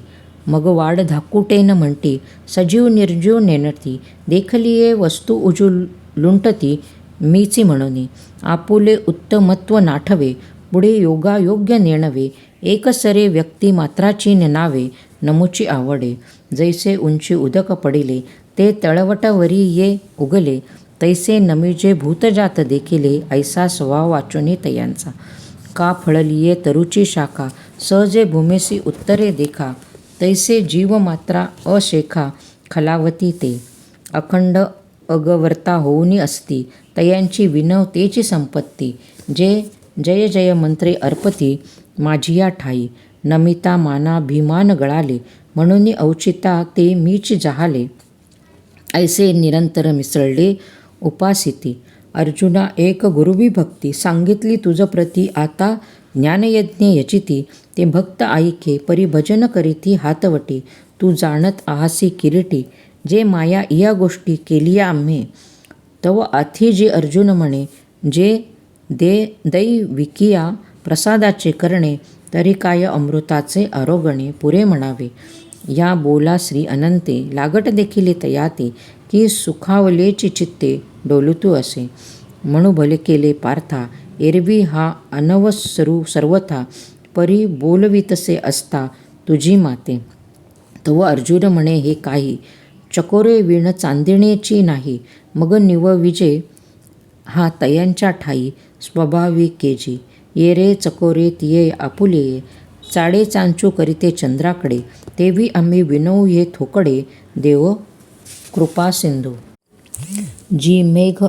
मग वाड धाकुटेन म्हणती, सजीव निर्जीव नेणती. देखलिये वस्तू उजू लुंटती, मीची म्हणुनी. आपुले उत्तमत्व नाठवे, पुढे योगायोग्य नेणवे. एकसरे व्यक्ती मात्राची नावे, नमुची आवडे. जैसे उंची उदक पडिले, ते तळवटावरी ये उगले. तैसे नमिजे भूतजात देखिले, ऐसा स्वभाव वाचुनी तयांचा. का फळलिये तरुची शाखा, सहजे भूमेसी उत्तरे देखा. तैसे जीवमात्रा अशेखा, खलावती ते. अखंड अगवर्ता होऊनी असती, तयांची विनवतेची संपत्ती. जे जय जय मंत्रे अर्पती, माझिया ठाई. नमिता मानाभिमान गळाले, म्हणून औचिता ते मीच जाहले. ऐसे निरंतर मिसळले उपासिती. अर्जुना एक गुरुवी भक्ती, सांगितली तुझ प्रती आता ज्ञानयज्ञ यचिती. ते भक्त ऐके, परी भजन करीती हातवटी. तू जाणत आहासी किरीटी, जे माया इया गोष्टी केलिया आम्हे. तव आथी जे अर्जुन म्हणे, जे दै विकिया प्रसादाचे करणे. तरी काय अमृताचे आरोगणे, पुरे म्हणावे. या बोला श्री अनंते, लागट देखील तयाते. की सुखावलेची चित्ते, डोलतू असे. म्हणू भले केले पार्था, एरवी हा अनवसरू सर्वथा. परी बोलवितसे असता, तुझी माते. तव अर्जुन म्हणे, हे काही चकोरे विण चांदिणेची नाही. मग निवविजे हा तयांच्या ठाई, स्वाभाविकेजी. ये रे चकोरे तिये आपुले, चाडे चांचू करीते चंद्राकडे. तेवी आम्ही विनवू ये थोकडे, देव कृपा सिंधू. जी मेघ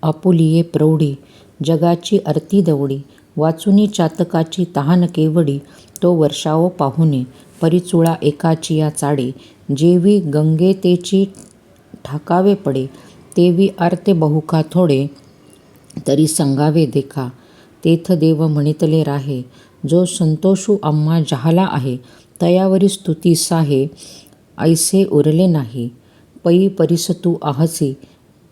आपुलिये प्रौढी, जगाची आरती दवडी. वाचुनी चातकाची तहान केवडी, तो वर्षाव पाहुणे. परिचुळा एकाची या चाडे, जेवी गंगेतेची ठाकावे पडे. तेवी आर्ते बहुका थोडे, तरी संगावे देखा. तेथ देव म्हणितले राहे, जो संतोषू आम्हा जाहला आहे, तयावरी स्तुती साहे ऐसे उरले नाही. पै परिसतू आहसी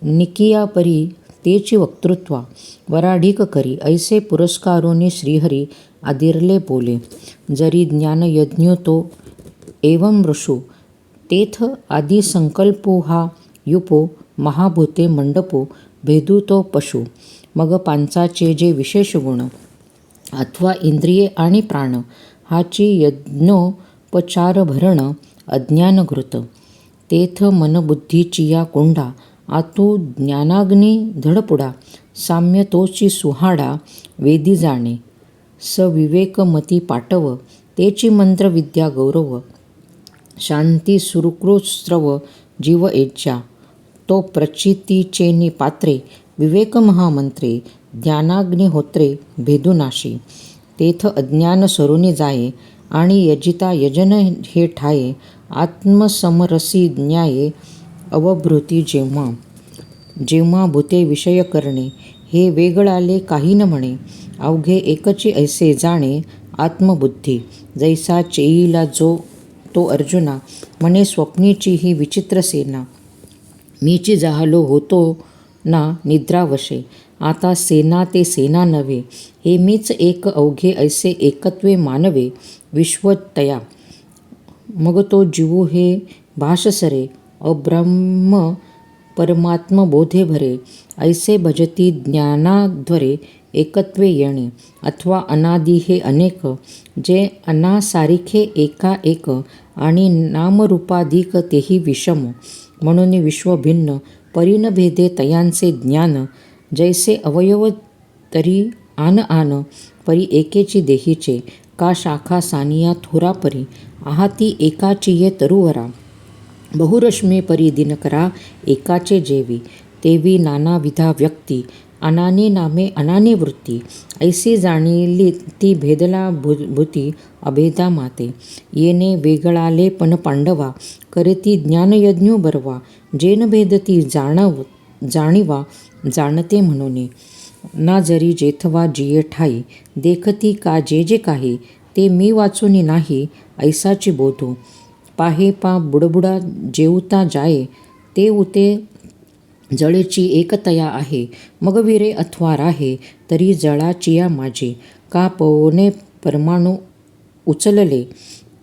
निकिया परी तेची वक्तृत्वा वराढिक करी ऐसे पुरस्कारोनी श्रीहरी आदिरले बोले. जरी ज्ञानयज्ञो तो एवं ऋषू तेथ आदि संकल्पो हा युपो महाभूते मंडपो भेदू तो पशु. मग पांचाचे जे विशेष गुण अथवा इंद्रिये आणि प्राण हाची यज्ञोपचार भरण अज्ञानघृत. तेथ मनबुद्धीचिया कोंडा आतू ज्ञानाग्नी धडपुडा. साम्य तोची सुहाडा वेदी जाणे. सविवेकमती पाटव तेची मंत्रविद्या गौरव. शांती सुकृस्रव जीव एज्जा तो प्रचितीचेनी पात्रे. विवेक महामंत्रे ज्ञानाग्निहोत्रे भेदुनाशी. तेथ अज्ञान सरुनी जाये आणि यजिता यजन हे ठाये. आत्मसमरसी न्याये अवभृती जेव्हा जेव्हा भूते विषय करणे हे वेगळाले काही न म्हणे. अवघे एकची ऐसे जाणे आत्मबुद्धी. जैसा चेईला जो तो अर्जुना म्हणे स्वप्नीची ही विचित्र सेना. मीची जाहलो होतो ना निद्रावशे. आता सेना ते सेना नव्हे. हे मीच एक अवघे ऐसे एकत्वे मानवे विश्वतया. मग तो जीवू हे भाषसरे अब्रह्म परमात्मबोधे भरे. ऐसे भजती ज्ञानाद्वरे एकत्वे येणे. अथवा अनादि हे अनेक जे अनासारिखे एका एक आणि नामरूपाधिक तेही विषम. म्हणून विश्व भिन्न परिणभेदे तयांचे ज्ञान. जैसे अवयव तरी आन आन परी एकेची देहीचे. का शाखा सानिया थोरा परी आहाती एकाची ये तरुवरा. बहुरश्मी परी दिनकरा एकाचे जेवी. तेवी नानाविधा व्यक्ती अनाने नामे अनाने वृत्ती. ऐसी जाणीली ती भेदला भूती अभेदा माते. येणे वेगळाले पण पांडवा करती ज्ञानयज्ञो बरवा. जेन भेदती जाणीवा जाणते म्हणून. ना जरी जेथवा जिये ठाई देखती का जे जे काही. ते मी वाचुनी नाही ऐसाची बोधू. पाहे पा बुडबुडा जेवता जाये ते उते जळेची एकतया आहे. मग विरे अथवा राहे तरी जळाचिया माझी. का पवने परमाणू उचलले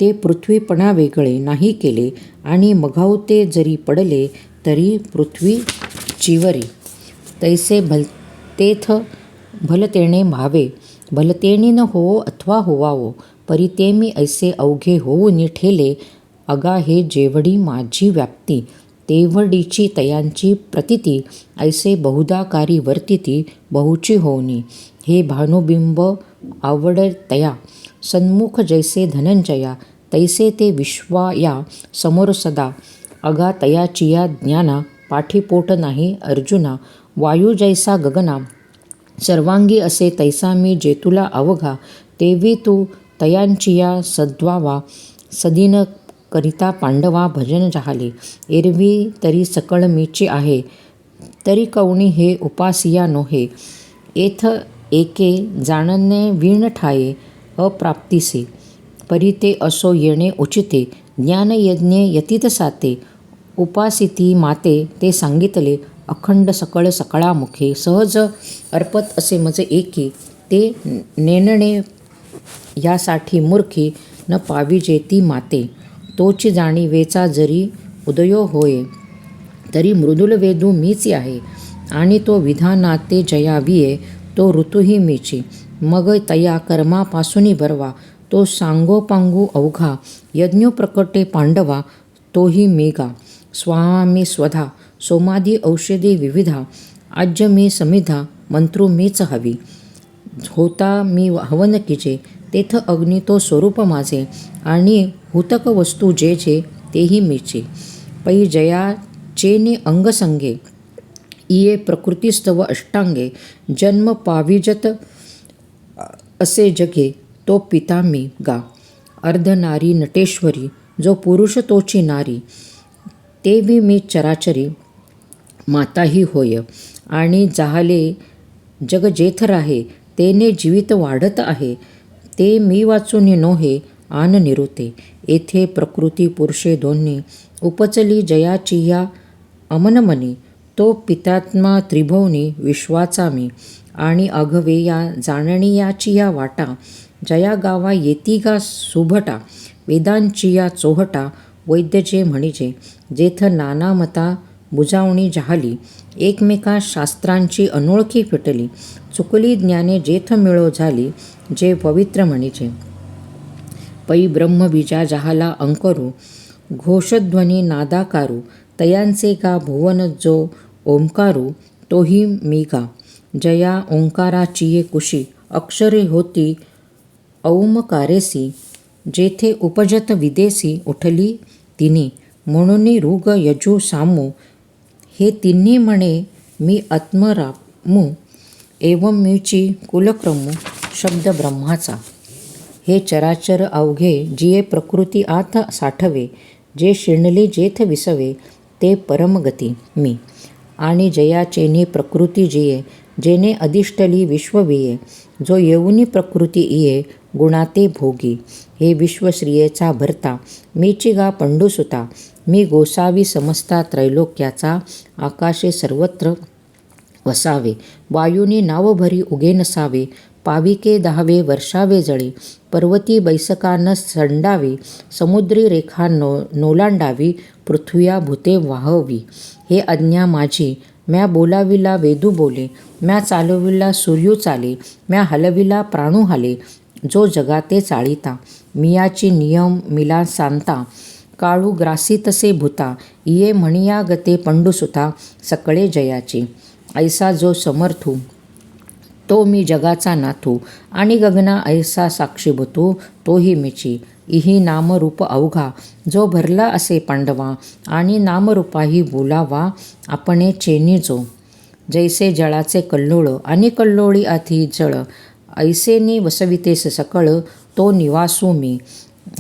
ते पृथ्वीपणा वेगळे नाही केले. आणि मघावते जरी पडले तरी पृथ्वी चिवरी. तैसे भलतेथ भलतेणे भावे. भलतेणी न होवो अथवा होवावो. परी ते मी ऐसे अवघे होऊनी ठेले. अगा हे जेवढी माझी व्याप्ती तेवढीची तयांची प्रतिती. ऐसे बहुदाकारी वर्तिती बहुची होऊनी. हे भानुबिंब आवडतया सन्मुख जैसे धनंजया. तैसे ते विश्वाया समोर सदा. अगा तयाचिया ज्ञाना पाठीपोट नाही अर्जुना. वायू जैसा गगना सर्वांगी असे तैसा मी जेतुला अवघा. तेवी तू तयांचिया सद्वावा. सदीन करिता पांडवा भजन जाहले. एरवी तरी सकळ मीची आहे तरी कवणी हे उपासिया नोहे. एथ एके जाणणे वीण ठाये अप्राप्तिसे. परी ते असो येणे उचिते. ज्ञानयज्ञे यतीत साते. उपासिती माते ते सांगितले. अखंड सकळ सकळामुखे सहज अर्पत असे मज एकी. ते नेणणे यासाठी मूर्खी न पाविजे ती माते. तोची जाणीवेचा जरी उदयो होय तरी मृदुल वेदू मीच आहे. आणि तो विधानाते जयाविये तो ऋतूही मीची. मग तया कर्मापासूनी बरवा. तो सांगोपांगू अवघा यज्ञोप्रकटे पांडवा तोही मेगा. स्वामी स्वधा सोमादी औषधी विविधा. आज्य मी समिधा मंत्रू मीच हवी. होता मी हवन कीजे तेथ अग्नी तो स्वरूप माझे. आणि हुतक वस्तू जे जे तेही मीचे. पै जयाचेनी अंगसंगे इये प्रकृतीस्तव अष्टांगे. जन्म पाविजत असे जगे तो पिता मी गा. अर्धनारी नटेश्वरी जो पुरुष तोची नारी. तेवी मी चराचरी माताही होय. आणि जाहले जग जेथ राहे तेने जीवित वाढत आहे. ते मी वाचून नोहे आन निरुते. येथे प्रकृती पुरुषे दोन्ही उपचली जयाचिया अमनमनी. तो पितात्मा त्रिभुवनी विश्वाचा मी आणि अघवे या जाणणीयाचिया वाटा. जया गावा येतिगा सुभटा वेदांचिया चोहटा. वैद्य जे म्हणिजे जेथ नाना मता बुजावणी जाहली. एकमेका शास्त्रांची अनोळखी फिटली. चुकली ज्ञाने जेथ मिळो झाली. जे पवित्र म्हणिजे पै ब्रह्मबीजा जहाला अंकरू. घोषध्वनी नादाकारू. तयांचे गा भुवन जो ओंकारू. तोही मी गा. जया ओंकाराचिये कुशी. अक्षरे होती औमकारेसी. जेथे उपजत विदेसी. उठली तिन्ही म्हणून ऋग यजू सामू. हे तिन्ही म्हणे मी आत्मरामू. एवं मीची कुलक्रमू शब्द ब्रह्माचा. हे चराचर अवघे जिये प्रकृती आत साठवे. जे शिणले जेथ विसवे ते परमगती मी. आणि जयाचेनी प्रकृती जिये जेने अधिष्ठली विश्वविये. जो येऊनी प्रकृती इये गुणाते भोगी. हे विश्वश्रियेचा भरता मीची गा पंडुसुता. मी गोसावी समस्ता त्रैलोक्याचा. आकाशे सर्वत्र वसावे. वायूनी नाव भरी उगे नसावे. पाविके दहावे वर्षावे जळे. पर्वती बैसका न संडावी. समुद्री रेखा नोलांडावी. पृथ्व्या भूते वाहवी. हे आज्ञा माझी म्या बोलाविला वेदू बोले. म्या चालविला सूर्यू चाले. म्या हलविला प्राणू हाले. जो जगाते चाळिता मियाची नियम मिला सांता. काळू ग्रासी तसे भूता. इये म्हणिया गते पंडुसुता. सकळे जयाची ऐसा जो समर्थू. तो मी जगाचा नाथू. आणि गगना ऐसा साक्षीभूतू. तोही मीची. इही नामरूप अवघा. जो भरला असे पांडवा. आणि नामरूपाही बोलावा आपणे चेनी जो. जैसे जळाचे कल्लोळ आणि कल्लोळी आधी जळ. ऐसेनी वसवितेस सकळ. तो निवासू मी.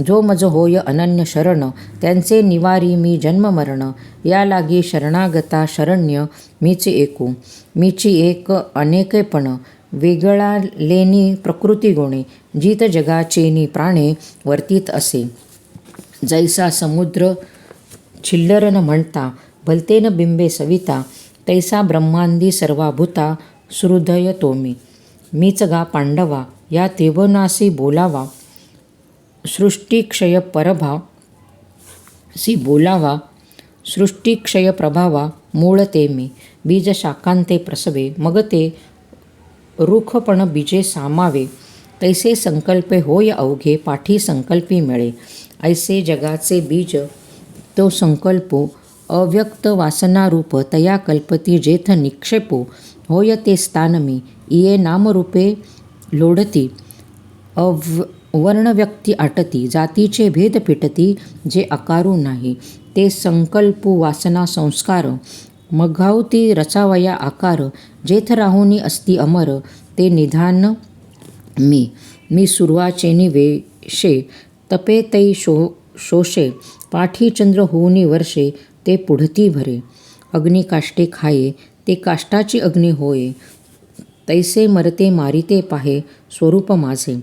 जो मज होय अनन्य शरण. त्यांचे निवारी मी जन्ममरण. या लागी शरणागता शरण्य मीची एकू. मीची एक अनेकेपण. वेगळा लेनी प्रकृती गुणे. जित जगाचेनी प्राणे वर्तीत असे. जैसा समुद्र छिल्लर न म्हणता. भलतेन बिंबे सविता. तैसा ब्रह्मांदी सर्वाभूता. सुहृदय तो मी. मीच गा पांडवा या त्रिभुवनासी बोलावा. सृष्टिक्षय परभाव सी बोलावा. सृष्टिक्षय प्रभावा मूळ ते मी. बीज शाखांते प्रसवे. मग ते रुखपण बीजे सामावे. तैसे संकल्पे होय अवघे. पाठी संकल्पी मिळे. ऐसे जगाचे बीज तो संकल्पो. अव्यक्त वासनारूप तया कल्पती. जेथ निक्षेपो होय ते स्थान मी. इये नामरूपे लोढती. वर्णव्यक्ती आटती. जातीचे भेद पिटती. जे आकारू नाही ते संकल्पू वासना संस्कार. मघावती रचावया आकार. जेथ राहुनी असती अमर. ते निधान मी. मी सुरवाचेनी वेशे. तपे तै शोषे. पाठी चंद्र होऊनी वर्षे. ते पुढती भरे. अग्नी काष्टे खाये. ते काष्टाची अग्नी होय. तैसे मरते मारिते पाहे. स्वरूप माझे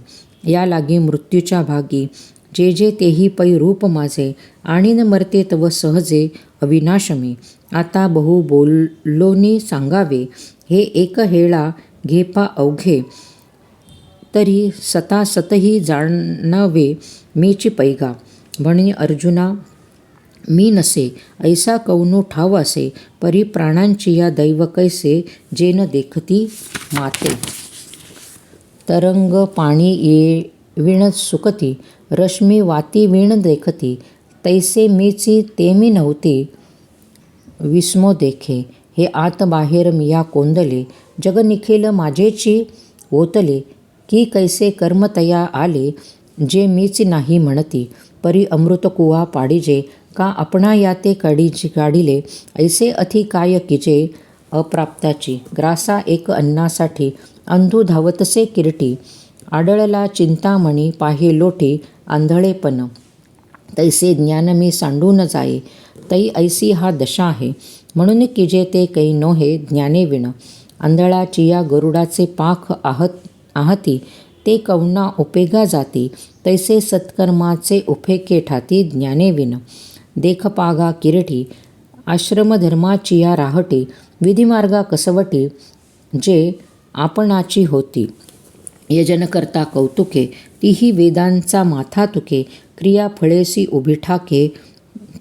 या लागी मृत्यूच्या भागी. जे जे तेही पै रूप माझे. आणि न मरते तव सहजे अविनाश मी. आता बहु बोलोनी सांगावे. हे एक हेळा घेपा अवघे. तरी सता सतही जाणवे मीची पैगा. म्हणे अर्जुना मी नसे. ऐसा कौनो ठाव असे. परी प्राणांची या दैव कैसे. जेन देखती माते. तरंग पाणी येविण सुकती. रश्मी वाती विण देखती. तैसे मीची ते मी नव्हते. विस्मो देखे. हे आत बाहेर मिया कोंदले. जग निखिल माझेची ओतले. की कैसे कर्म तया आले. जे मीच नाही म्हणती. परी अमृत कुवा पाडिजे. का आपणा याते काढिले. ऐसे अथी काय किजे अप्राप्ताची. ग्रासा एक अन्नासाठी. अंधू धावतसे किरटी. आडळला चिंतामणी. पाहे लोटी आंधळेपण. तैसे ज्ञान मी सांडून जाये. तै ऐसी हा दशा आहे. म्हणून किजे ते कै नोहे ज्ञाने विण. आंधळाची या गरुडाचे पाख आहती. ते कवना उपेगा जाती, तैसे सत्कर्माचे उफेके ठाती ज्ञानेविन. देखपागा किरटी आश्रमधर्माचिया राहटी, विधिमार्गा कसवटी जे आपणाची होती. यजन करता कौतुके, तीही वेदांचा माथा तुके. क्रिया फळेसी उभी ठाके,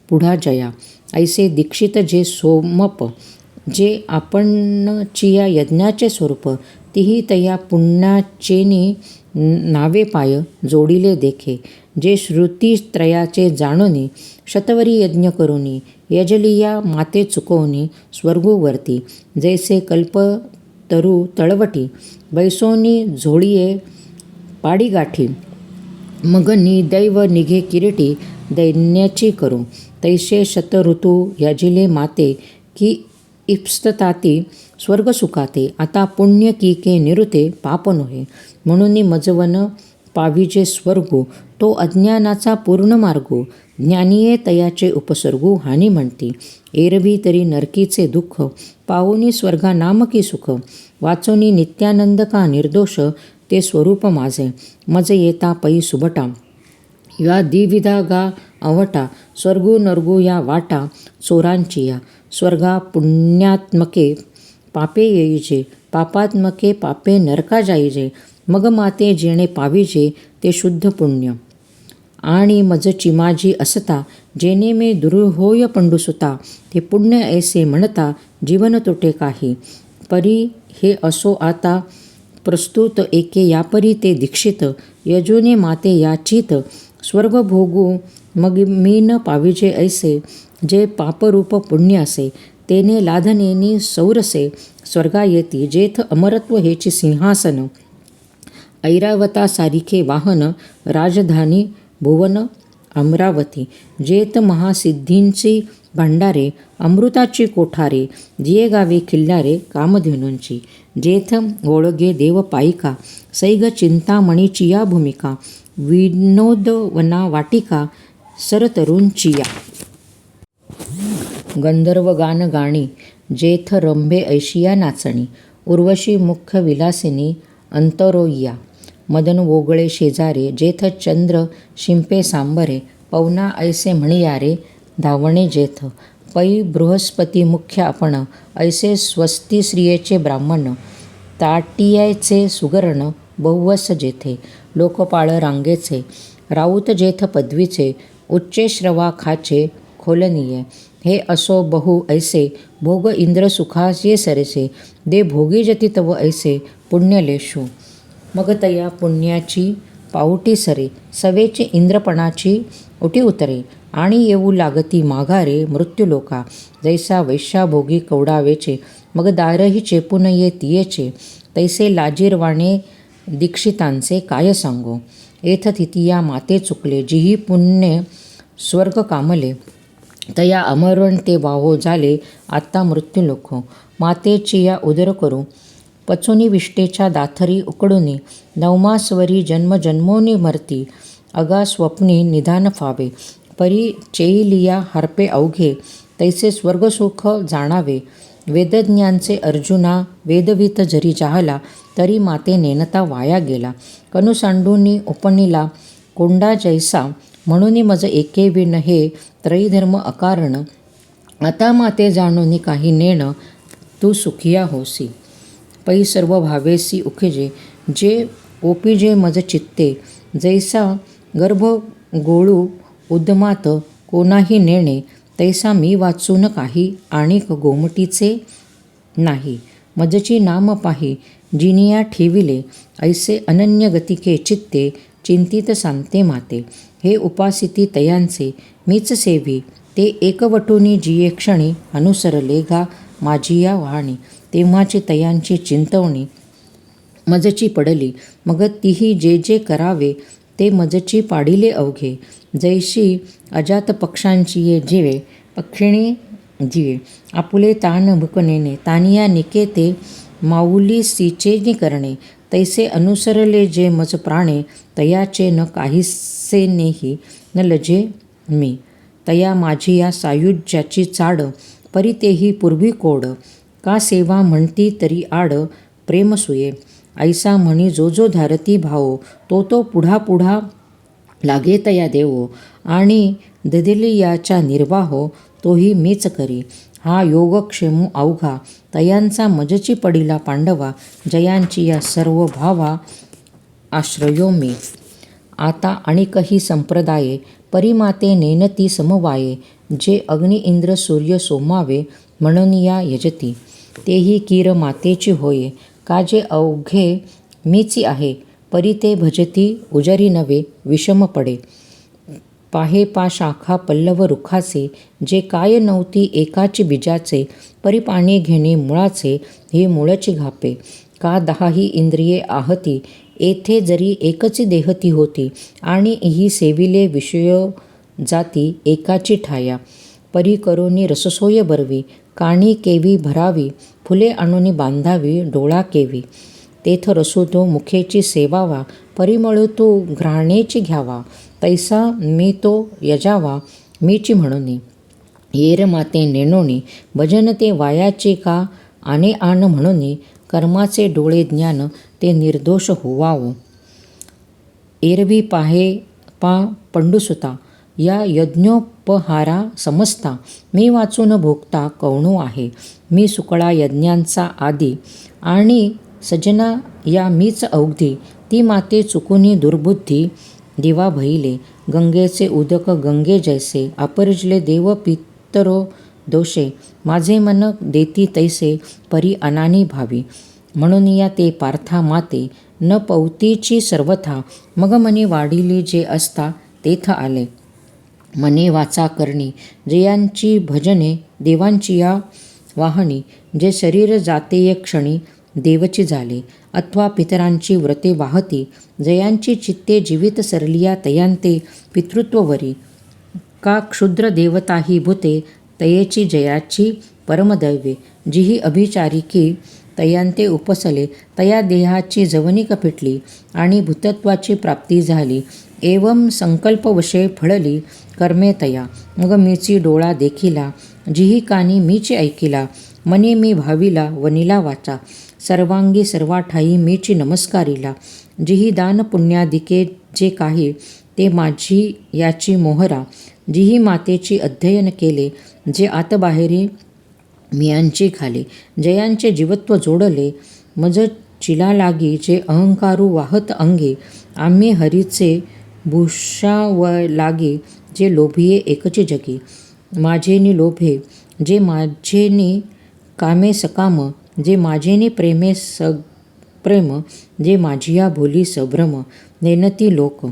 पुढा जया. ऐसे दीक्षित जे सोमप, जे आपणचिया यज्ञाचे स्वरूप. तीही तया पुण्याचेनी नावे पाय, जोडिले देखे. जे श्रुतित्रयाचे जाणोनी, शतवरी यज्ञ करुनी. यजलिया माते चुकवनी, स्वर्गूवरती. जैसे कल्पतरू तळवटी, बैसोनी झोळीये पाडीगाठी. मग दैव निघे किरीटी, दैन्याची करू. तैसे शतऋतू यजिले माते, की इप्सताती स्वर्गसुखाते. आता पुण्य कीके निरुते, पाप नोहे. म्हणून मजवन पाविजे स्वर्गू, तो अज्ञानाचा पूर्ण मार्गू. ज्ञानिये तयाचे उपसर्गू, हानी म्हणती. एरवी तरी नरकीचे दुःख, पावोनी स्वर्गा नामकी सुख. वाचोनी नित्यानंद का निर्दोष, ते स्वरूप माझे. मज येता पै सुबटा, या द्विविधा गा अवटा. स्वर्गू नरगू या वाटा, चोरांचिया. स्वर्गा पुण्यात्मके पापे येईजे, पापात्मके पापे नरका जाईजे. मग माते जेणे पाविजे, ते शुद्ध पुण्य. आणि मजची माझी असता, जेणे मे दुर्होय पंडुसुता. ते पुण्य ऐसे म्हणता, जीवन तोटे काही. परी हे असो आता प्रस्तुत, एके यापरी ते दीक्षित. यजोने माते याचित, स्वर्ग भोगू मग मी न पाविजे ऐसे. जे पापरूप पुण्य असे, तेने लाधनेनी सौरसे. स्वर्गा येती जेथ अमरत्व हेची सिंहासन. ऐरावता सारिखे वाहन, राजधानी भुवन अमरावती. जेथ महासिद्धींची भांडारे, अमृताची कोठारे. जिये गावे खिल्लारे कामधेनूंची. जेथ ओळगे देवपायिका, सैग चिंतामणीचिया भूमिका. विनोदवना वाटिका, सरतरूंचिया. गंधर्व गान गाणी, जेथ रंभे ऐशिया नाचणी. उर्वशी मुख्य विलासिनी, अंतरोय्या. मदन वोगळे शेजारे, जेथ चंद्र शिंपे सांबरे. पवना ऐसे म्हणियारे, धावणे जेथ. पै बृहस्पती मुख्य आपण, ऐसे स्वस्ती स्त्रियेचे ब्राह्मण. ताटियाचे सुगरण, बहुवस जेथे. लोकपाळ रांगेचे, राऊत जेथ पदवीचे. उच्चे श्रवाखाचे, खोलनीये. हे असो बहु ऐसे, भोग इंद्र सुखाचे सरसे. दे भोगी जती तव ऐसे, पुण्यलेशू. मग तया पुण्याची पाऊटी सरे, सवेचे इंद्रपणाची उटी उतरे. आणि येऊ लागती माघारे, मृत्युलोका. जैसा वैश्या भोगी कवडावेचे, मग दारही चेपून ये तियेचे. तैसे लाजीरवाणे दीक्षितांचे काय सांगो. एथ थितिया माते चुकले, जिही पुण्य स्वर्ग कामले. तया अमरण ते वाहो झाले, आता मृत्युलोक. मातेचिया उदर करू, पचोनी विष्टेच्या दाथरी उकडुनी. नवमास्वरी जन्मजन्मोनी मरती, अगा स्वप्नी निधान फावे. परी चेईलिया हरपे अवघे, तैसे स्वर्गसुख जाणावे. वेदज्ञांचे अर्जुना, वेदवित जरी जाहला. तरी माते नेनता वाया गेला. कनुसांडूनी उपनिला, कोंडा जैसा. म्हणून मज एके विन हे, त्रयीधर्म अकारण. आता माते जाणोनी काही नेण, तू सुखिया होसी. पै सर्व भावेसी उखेजे, जे ओपिजे मज चित्ते. जैसा गर्भ गोळू उद्यमात, कोणाही नेणे. तैसा मी वाचून काही, आणिक गोमटीचे नाही. मजची नाम पाही, जिनिया ठेविले. ऐसे अनन्य गतिके चित्ते, चिंतित सांगते माते. हे उपासिती तयांचे, मीच सेवी. ते एकवटुनी जिये क्षणी, अनुसरले गा माझिया वाहणी. तेव्हाची तयांची चिंतवणी, मजची पडली. मग तीही जे जे करावे, ते मजची पाडिले अवघे. जैशी अजात पक्षांची ये जीवे, पक्षिणी जीवे. आपुले तान भुकनेने, तानिया निकेते. माऊली सीचेनी करणे, तैसे अनुसरले जे मज प्राणे. तयाचे न काहीसे नेही, न लजे मी. तया माझी या सायुज्याची चाड, परी तेही पूर्वी कोड. का सेवा म्हणती तरी आड, प्रेमसुये. ऐसा म्हणी जो जो धारती भावो तो तो पुढा पुढा लागे तया देवो आणि ददिलियाचा निर्वाहो तोही मीच करी. हा योगक्षेमू अवघा तयांचा मजची पडिला पांडवा जयांची या सर्व भावा आश्रयो मी. आता अणिकही संप्रदाये परिमाते नेनती समवाये जे अग्नि इंद्र सूर्य सोमावे म्हणून या यजती. तेही कीर मातेची होये काजे अवघे मीची आहे परी ते भजती उजरी नवे विषम पडे. पाहे पा शाखा पल्लव रुखाचे जे काय नव्हती एकाची बीजाचे परी पाणी घेणे मुळाचे ही मूळची घापे. का दहाही इंद्रिये आहती येथे जरी एकची देहती होती आणि ही सेविले विषय जाती एकाची ठाया. परी करोनी रससोय बरवी काणी केवी भरावी फुले आणूनी बांधावी डोळा केवी. तेथ रसो तो मुखेची सेवावा परिमळ तो घ्राणेची घ्यावा तैसा मी तो यजावा मीची म्हणूनी. येर माते नेणोनी भजन ते वायाचे का आने आन म्हणूनी कर्माचे डोळे ज्ञान ते निर्दोष होवावो. एरवी पाहे पा पंडुसुता या यज्ञोपहारा समजता मी वाचून भोगता कवणू आहे. मी सुकळा यज्ञांचा आदी आणि सजना या मीच अवघी. ती माते चुकुनी दुर्बुद्धी दिवा भैले गंगेचे उदक गंगे जैसे अपरजले देव पितरो दोषे माझे मन देती तैसे परी अनानी भावी. म्हणून या ते पार्था माते न पवतीची सर्वथा मग मनी वाढिली जे असता तेथ आले. मने वाचा करणी जयांची भजने देवांची या वाहनी जे शरीर जातेय क्षणी देवची झाले अथवा पितरांची व्रते वाहती जयांची चित्ते जीवित सरलिया तयांते पितृत्ववरी. का क्षुद्र देवताही भूते तयेची जयाची परमदैवे जिही अभिचारिकी तयांते उपसले तया देहाची जवनिक फिटली आणि भूतत्वाची प्राप्ती झाली. एवं संकल्पवशे फळली कर्मे तया मग मीची डोळा देखिला जिही कानी मीची ऐकिला. मने मी भाविला वनिला वाचा सर्वांगी सर्वाठाई मीची नमस्कारिला. जिही दान पुण्यादिके जे काही ते माझी याची मोहरा. जिही मातेची अध्ययन केले जे आतबाहेरी मियांची खाले. जयांचे जीवत्व जोडले मज चिला लागी जे अहंकारू वाहत अंगी. आम्ही हरीचे भूषावलागी जे लोभिये एकची जगी. माझेनी लोभे जे माझेनी कामे सकाम जे माझेनी प्रेमे सप्रेम जे माझिया भोली सभ्रम. नेनती लोक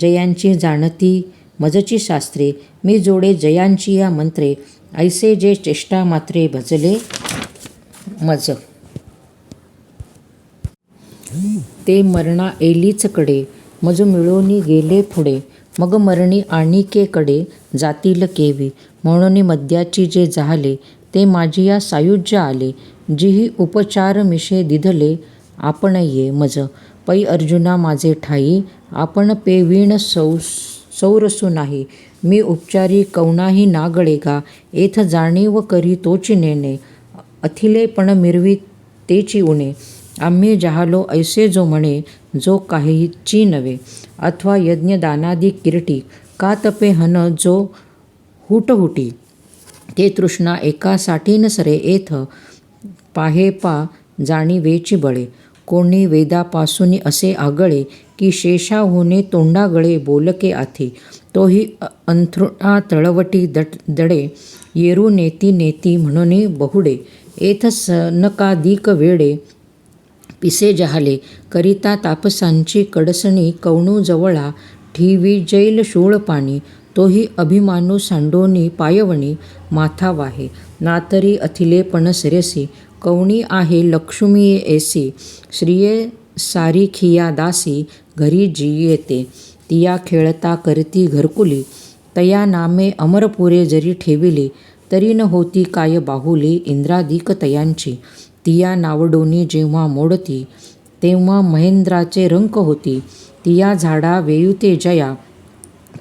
जयांची जाणती मजची शास्त्रे मी जोडे जयांची या मंत्रे ऐसे जे चेष्टा मात्रे भजले मज. ते मरणा एलीच कडे मज मिळोनी गेले पुढे मग मरणी आणिकेकडे जातील केवी. म्हणून मद्याची जे जाहले ते माझिया सायुज्य आले. जिही उपचार मिशे दिधले आपण ये मज. पै अर्जुना माझे ठाई आपण पेवीण सौरसू नाही. मी उपचारी कवनाही नागळे गा एथ जाणीव करी तोची नेणे. अथिले पण मिरवी तेची उणे. आम्ही जाहलो ऐसे जो म्हणे जो काहीची नवे. अथवा यज्ञदानादी किरटी का तपे हन जो हुटहुटी. ते तृष्णा एकासाठी न सरे एथ पाहे पा जाणीवेची बळे. कोणी वेदापासून असे आगळे की शेषाहुने तोंडागळे बोलके आथी. तोही अंथरुणा तळवटी दडे येरू नेती नेती म्हणून बहुडे. एथ सनकादिक वेडे पिसे जहाले करिता तापसांची कडसणी कवणू जवळा ठिवी जैल शूळ पाणी. तोही अभिमानू सांडोनी पायवणी माथा वाहे. नातरी अथिले पण सिरसी कवणी आहे लक्ष्मी ऐसी. श्रिये सारिखिया दासी घरी जी येते तिया खेळता करती घरकुली. तया नामे अमरपुरे जरी ठेविली तरी न होती काय बाहुली इंद्रादिक तयांची. तिया नावडोनी जेव्हा मोडती तेव्हा महेंद्राचे रंक होती. तिया झाडा वेयुते जया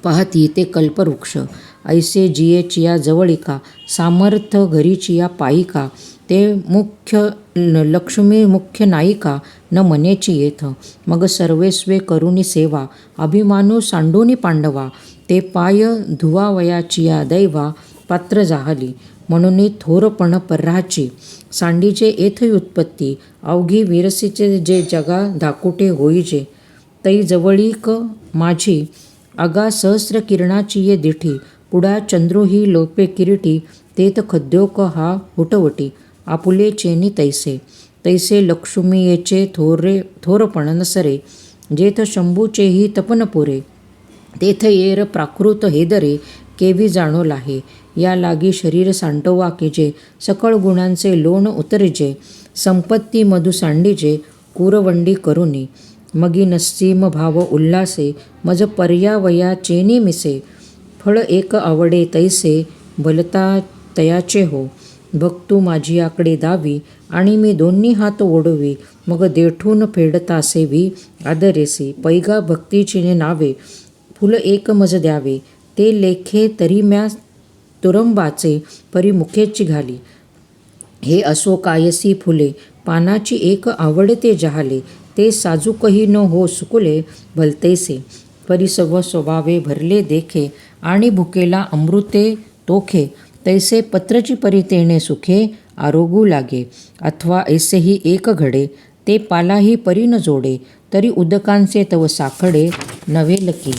पाहती ते कल्पवृक्ष. ऐसे जिये चिया जवळिका सामर्थ घरीचिया पायिका. ते मुख्य लक्ष्मी मुख्य नायिका न मनेची येथ. मग सर्वेस्वे करुणी सेवा, अभिमानू सांडूनी पांडवा. ते पाय धुवावयाचिया दैवा, पात्र जाहली म्हणून थोरपण पर्राची. सांडीचे येथ उत्पत्ती, अवघी विरसीचे जे जगा धाकुटे होईजे. तै जवळीक माझी, अगा सहस्र किरणाची ये दिठी. पुढा चंद्रो ही लोपे किरीटी, तेथ खद्योक हा हुटवटी. आपुले चेनी तैसे, तैसे लक्ष्मीयेचे थोरपण नसरे. जेथ शंभूचेही तपन पुरे, तेथ येर प्राकृत हेदरे. केवी जाणो लाहे, या लागी शरीर सांडवा कीजे. सकळ गुणांचे लोण उतरिजे, संपत्ती मधु सांडीजे. कुरवंडी करुनी, मगी नसीम भाव उल्हासे. मज पर्यावया चेनी मिसे, फळ एक आवडे तैसे. भलता तयाचे हो, भक्तू माझियाकडे दावी. आणि मी दोन्ही हात ओढवी, मग देठून फेडता सेवी. आदरेसी पैगा भक्तीची नावे, फुल एक मज द्यावे. ते लेखे तरी म्या तुरंबाचे, परी मुखेची घाली. हे असो कायसी फुले, पानाची एक आवडते जहाले. ते साजूकही न हो सुकुले, भलतेसे परी सव स्वभावे भरले देखे. आणि भुकेला अमृते तोखे, तैसे पत्रची परी तेणे सुखे. आरोगू लागे, अथवा ऐसेही एक घडे. ते पालाही परी न जोडे, तरी उदकांचे तव साखडे. नवेलकी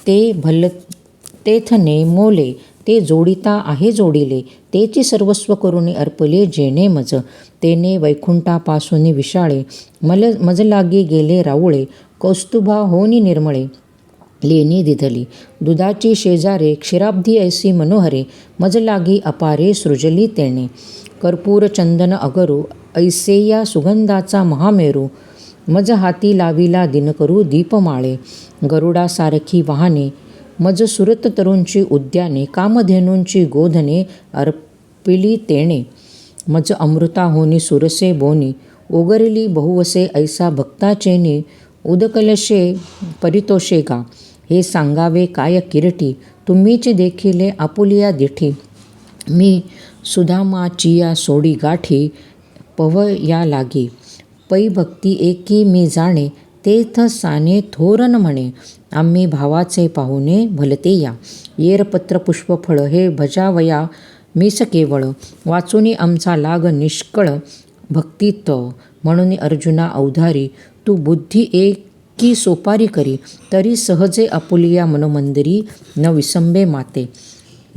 ते तेथने मोले, ते जोडिता आहे जोडिले. तेची सर्वस्व करुणी अर्पले, जेणे मज. तेने वैकुंठापासून विशाळे, मज लागी गेले राऊळे. कौस्तुभा होनी निर्मळे, लेणी दिधली. दुधाची शेजारे, क्षीराब्धी ऐसी मनोहरे. मज लागी अपारे, सृजली तेणे. कर्पूर चंदन अगरू, ऐसे या सुगंधाचा महामेरू. मज हाती लाविला दिनकरू दीपमाळे. गरुडासारखी वाहने, मज सुरत तरुंची उद्याने. कामधेनूंची गोधने, अर्पिली तेणे. मज अमृता होनी सुरसे बोनी. ओगरली बहुवसे ऐसा भक्ताचेनी. उदकलशे परितोषे गा, हे सांगावे काय किरटी. तुम्हीच देखिले आपुलिया दिठी, मी सुधामाचिया सोडी गाठी. पवया लागी, पै भक्ती एकी मी जाणे. तेथ साने थोरन म्हणे, आम्ही भावाचे पाहुणे भलते या. येर पत्र पुष्प फळ, हे भजावया मीस केवळ. वाचुनी आमचा लाग निष्कळ, भक्तित्व म्हणून अर्जुना अवधारी. तू बुद्धी एकी सोपारी करी, तरी सहजे आपुलिया मनोमंदिरी. न विसंबे माते,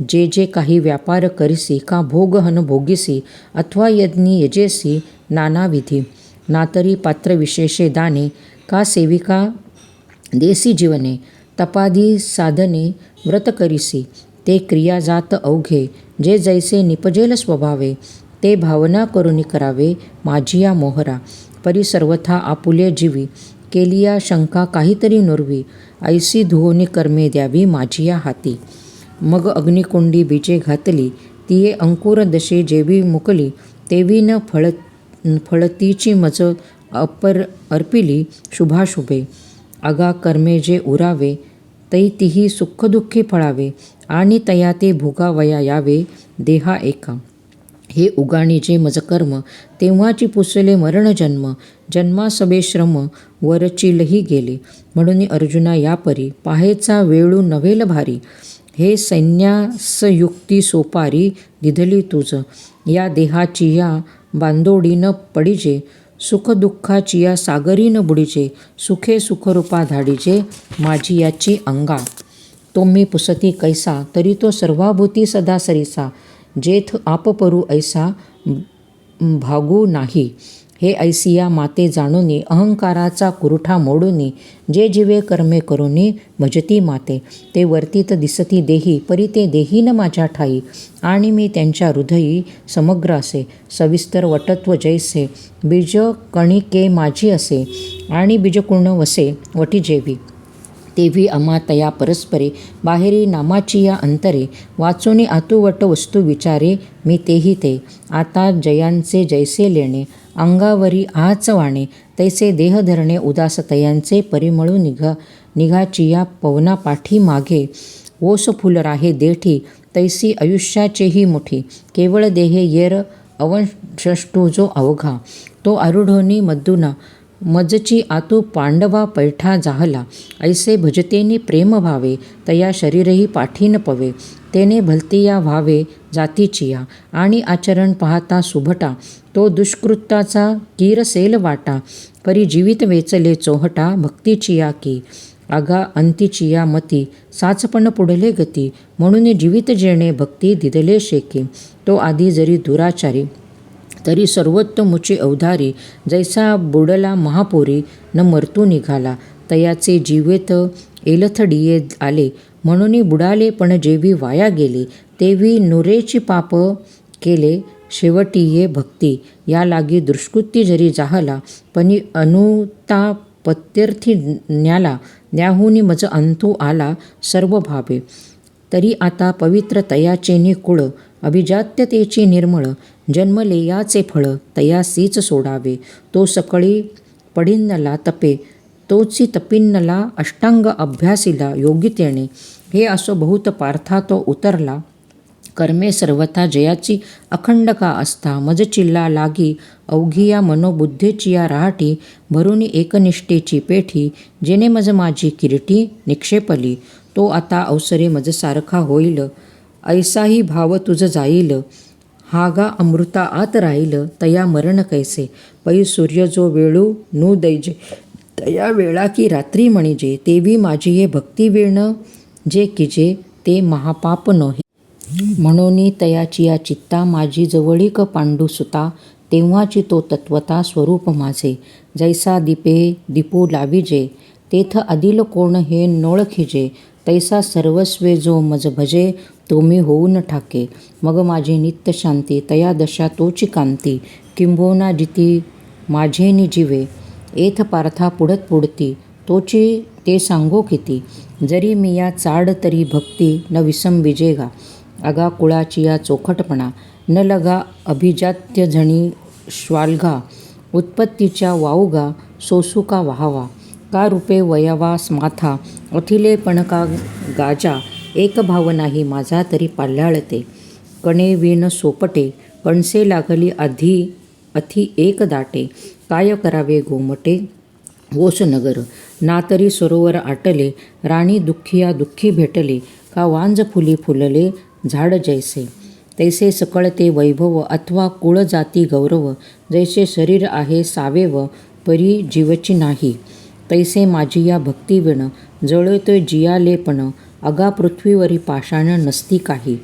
जे जे काही व्यापार करिसी. का भोग हन भोगिसी, अथवा यज्ञी यजेसी नानाविधी. नातरी पात्र विशेषे दाने, का सेविका देसी जीवने. तपादी साधने व्रत करिसी, ते क्रिया जात अवघे. जे जैसे निपजेल स्वभावे, ते भावना करुनी करावे. माझिया मोहरा, परी सर्वथा आपुले जीवी. केलिया शंका काहीतरी नुरवी, ऐसी धुवोनी कर्मे द्यावी माझिया हाती. मग अग्निकुंडी बीजे घातली, तिये अंकुर दशे जेवी मुकली. तेवी न फळतीची मज अर्पिली शुभाशुभे. अगा कर्मे जे उरावे, तै तिही सुखदुःखी फळावे. आणि तया ते भोगावया यावे देहा एका. हे उगाणी जे मज कर्म, तेव्हाची पुसले मरण जन्म. जन्मासबे श्रम, वरचिलही गेले. म्हणून अर्जुना यापरी, पाहेचा वेळू नव्हेल भारी. हे संन्यासयुक्ती सोपारी, दिधली तुझ. या देहाचिया बांधोडी न पडिजे. सुखदुःखाचिया सागरी न बुडिजे. सुखे सुखरूपा धाडिजे, माझी याची अंगा. तुम्ही पुसती कैसा, तरी तो सर्वाभूती सदा सरीसा. जेथ आपपरू ऐसा भागू नाही. हे ऐसिया माते जाणुनी, अहंकाराचा कुरुठा मोडुनी. जे जीवे कर्मे करुनी, भजती माते. ते वर्तित दिसती देही, परी ते देही न माझ्या ठाई. आणि मी त्यांच्या हृदयी समग्र असे. सविस्तर वटत्व जैसे, बीज कणिके माझी असे. आणि बीजकुर्ण वसे वटी जेवी. तेव्ही अमा तया परस्परे, बाहेरी नामाची या अंतरे. वाचुनी आतुवट वस्तू विचारे, मी तेही ते. आता जयांचे जैसे लेणे, अंगावरी आच वाणे. तैसे देह धरणे उदास तयांचे, परिमळू निघाचिया पवना पाठी मागे. ओस फुल राहे देठी, तैसी आयुष्याचेही मुठी. केवळ देहे येर अवशष्टू जो अवघा, तो आरूढोनी मद्दुना मजची आतू पांडवा पैठा जाहला. ऐसे भजतेनी प्रेम भावे, तया शरीरही पाठीन पवे. तेने भलतिया व्हावे जातीचिया, आणि आचरण पाहता सुभटा. तो दुष्कृत्याचा कीरसेल वाटा, परी जीवित वेचले चोहटा. भक्तीचिया की आगा अंतीचिया मती, साचपण पुढले गती. म्हणून जीवित जेणे भक्ती दिदले शेकी. तो आधी जरी दुराचारी, तरी सर्वोत्तमुची अवधारी. जैसा बुडला महापुरी, न मरतू निघाला. तयाचे जीवेत एलथडिये आले, म्हणून बुडाले. पण जेवी वाया गेले, तेवी नुरेची पाप केले. शेवटीये भक्ती, या लागी दुष्कृती जरी जाहला. पणी अनुतापत्यर्थी न्याला. न्याहुनी मज अंतू आला सर्व भावे. तरी आता पवित्र तयाचेनी कुळ, अभिजात्यतेची निर्मळ. जन्मले याचे फळ, तयासीच सोडावे. तो सकळी पडिन्नला तपे, तोची तपिन्नला. अष्टांग अभ्यासिला योगितेने, हे असो बहुत पार्था तो उतरला. कर्मे सर्वथा जयाची अखंड का असता. मज चिल्ला लागी अवघिया मनोबुद्धेचिया राहाटी. भरुनी एकनिष्ठेची पेठी, जेने मज माझी किरीटी निक्षेपली. तो आता अवसरे मज सारखा होईल, ऐसाही भाव तुझ जाईल. हागा अमृता आत राहील, तया मरण कैसे. पै सूर्य जो वेळू नू दैजे, तया वेळा की रात्री म्हणिजे. तेवी माझी हे भक्ती वेण जे किजे, ते महापाप नोहे. म्हणून तयाचिया चित्ता, माझी जवळीक पांडू सुता. तेव्हाची तो तत्वता स्वरूप माझे, जैसा दीपे दीपू लाविजे. तेथ अदिल कोण हे नोळखिजे. तैसा सर्वस्वे जो मज भजे, तो मी होऊन ठाके. मग माझी नित्य शांती, तया दशा तोची कांती. किंबोना जिती माझेनी जीवे, एथ पार्था पुढत पुढती. तोची ते सांगो किती, जरी मी या चाड तरी भक्ती. न विसम विजेगा अगा कुळाचिया चोखटपणा. न लगा अभिजात्य जणी श्वालघा. उत्पत्तीच्या वाऊगा सोसुका व्हावा. का रूपे वयावा माथा, अथिले पण का गाजा. एक भाव नाही माझा तरी पाल्याळते. कणे विण सोपटे, कणसे लागली आधी अथी एक दाटे. काय करावे गोमटे ओस नगर, ना तरी सरोवर आटले. राणी दुःखिया दुःखी भेटले, का वांज फुली फुलले झाड जैसे. तैसे सकळते वैभव, अथवा कुळ जाती गौरव. जैसे शरीर आहे सावेव, परी जीवची नाही. तैसे माझी या भक्ती विण, जळतोय जियालेपण. अगा पृथ्वीवरी पाषाण नसती काही.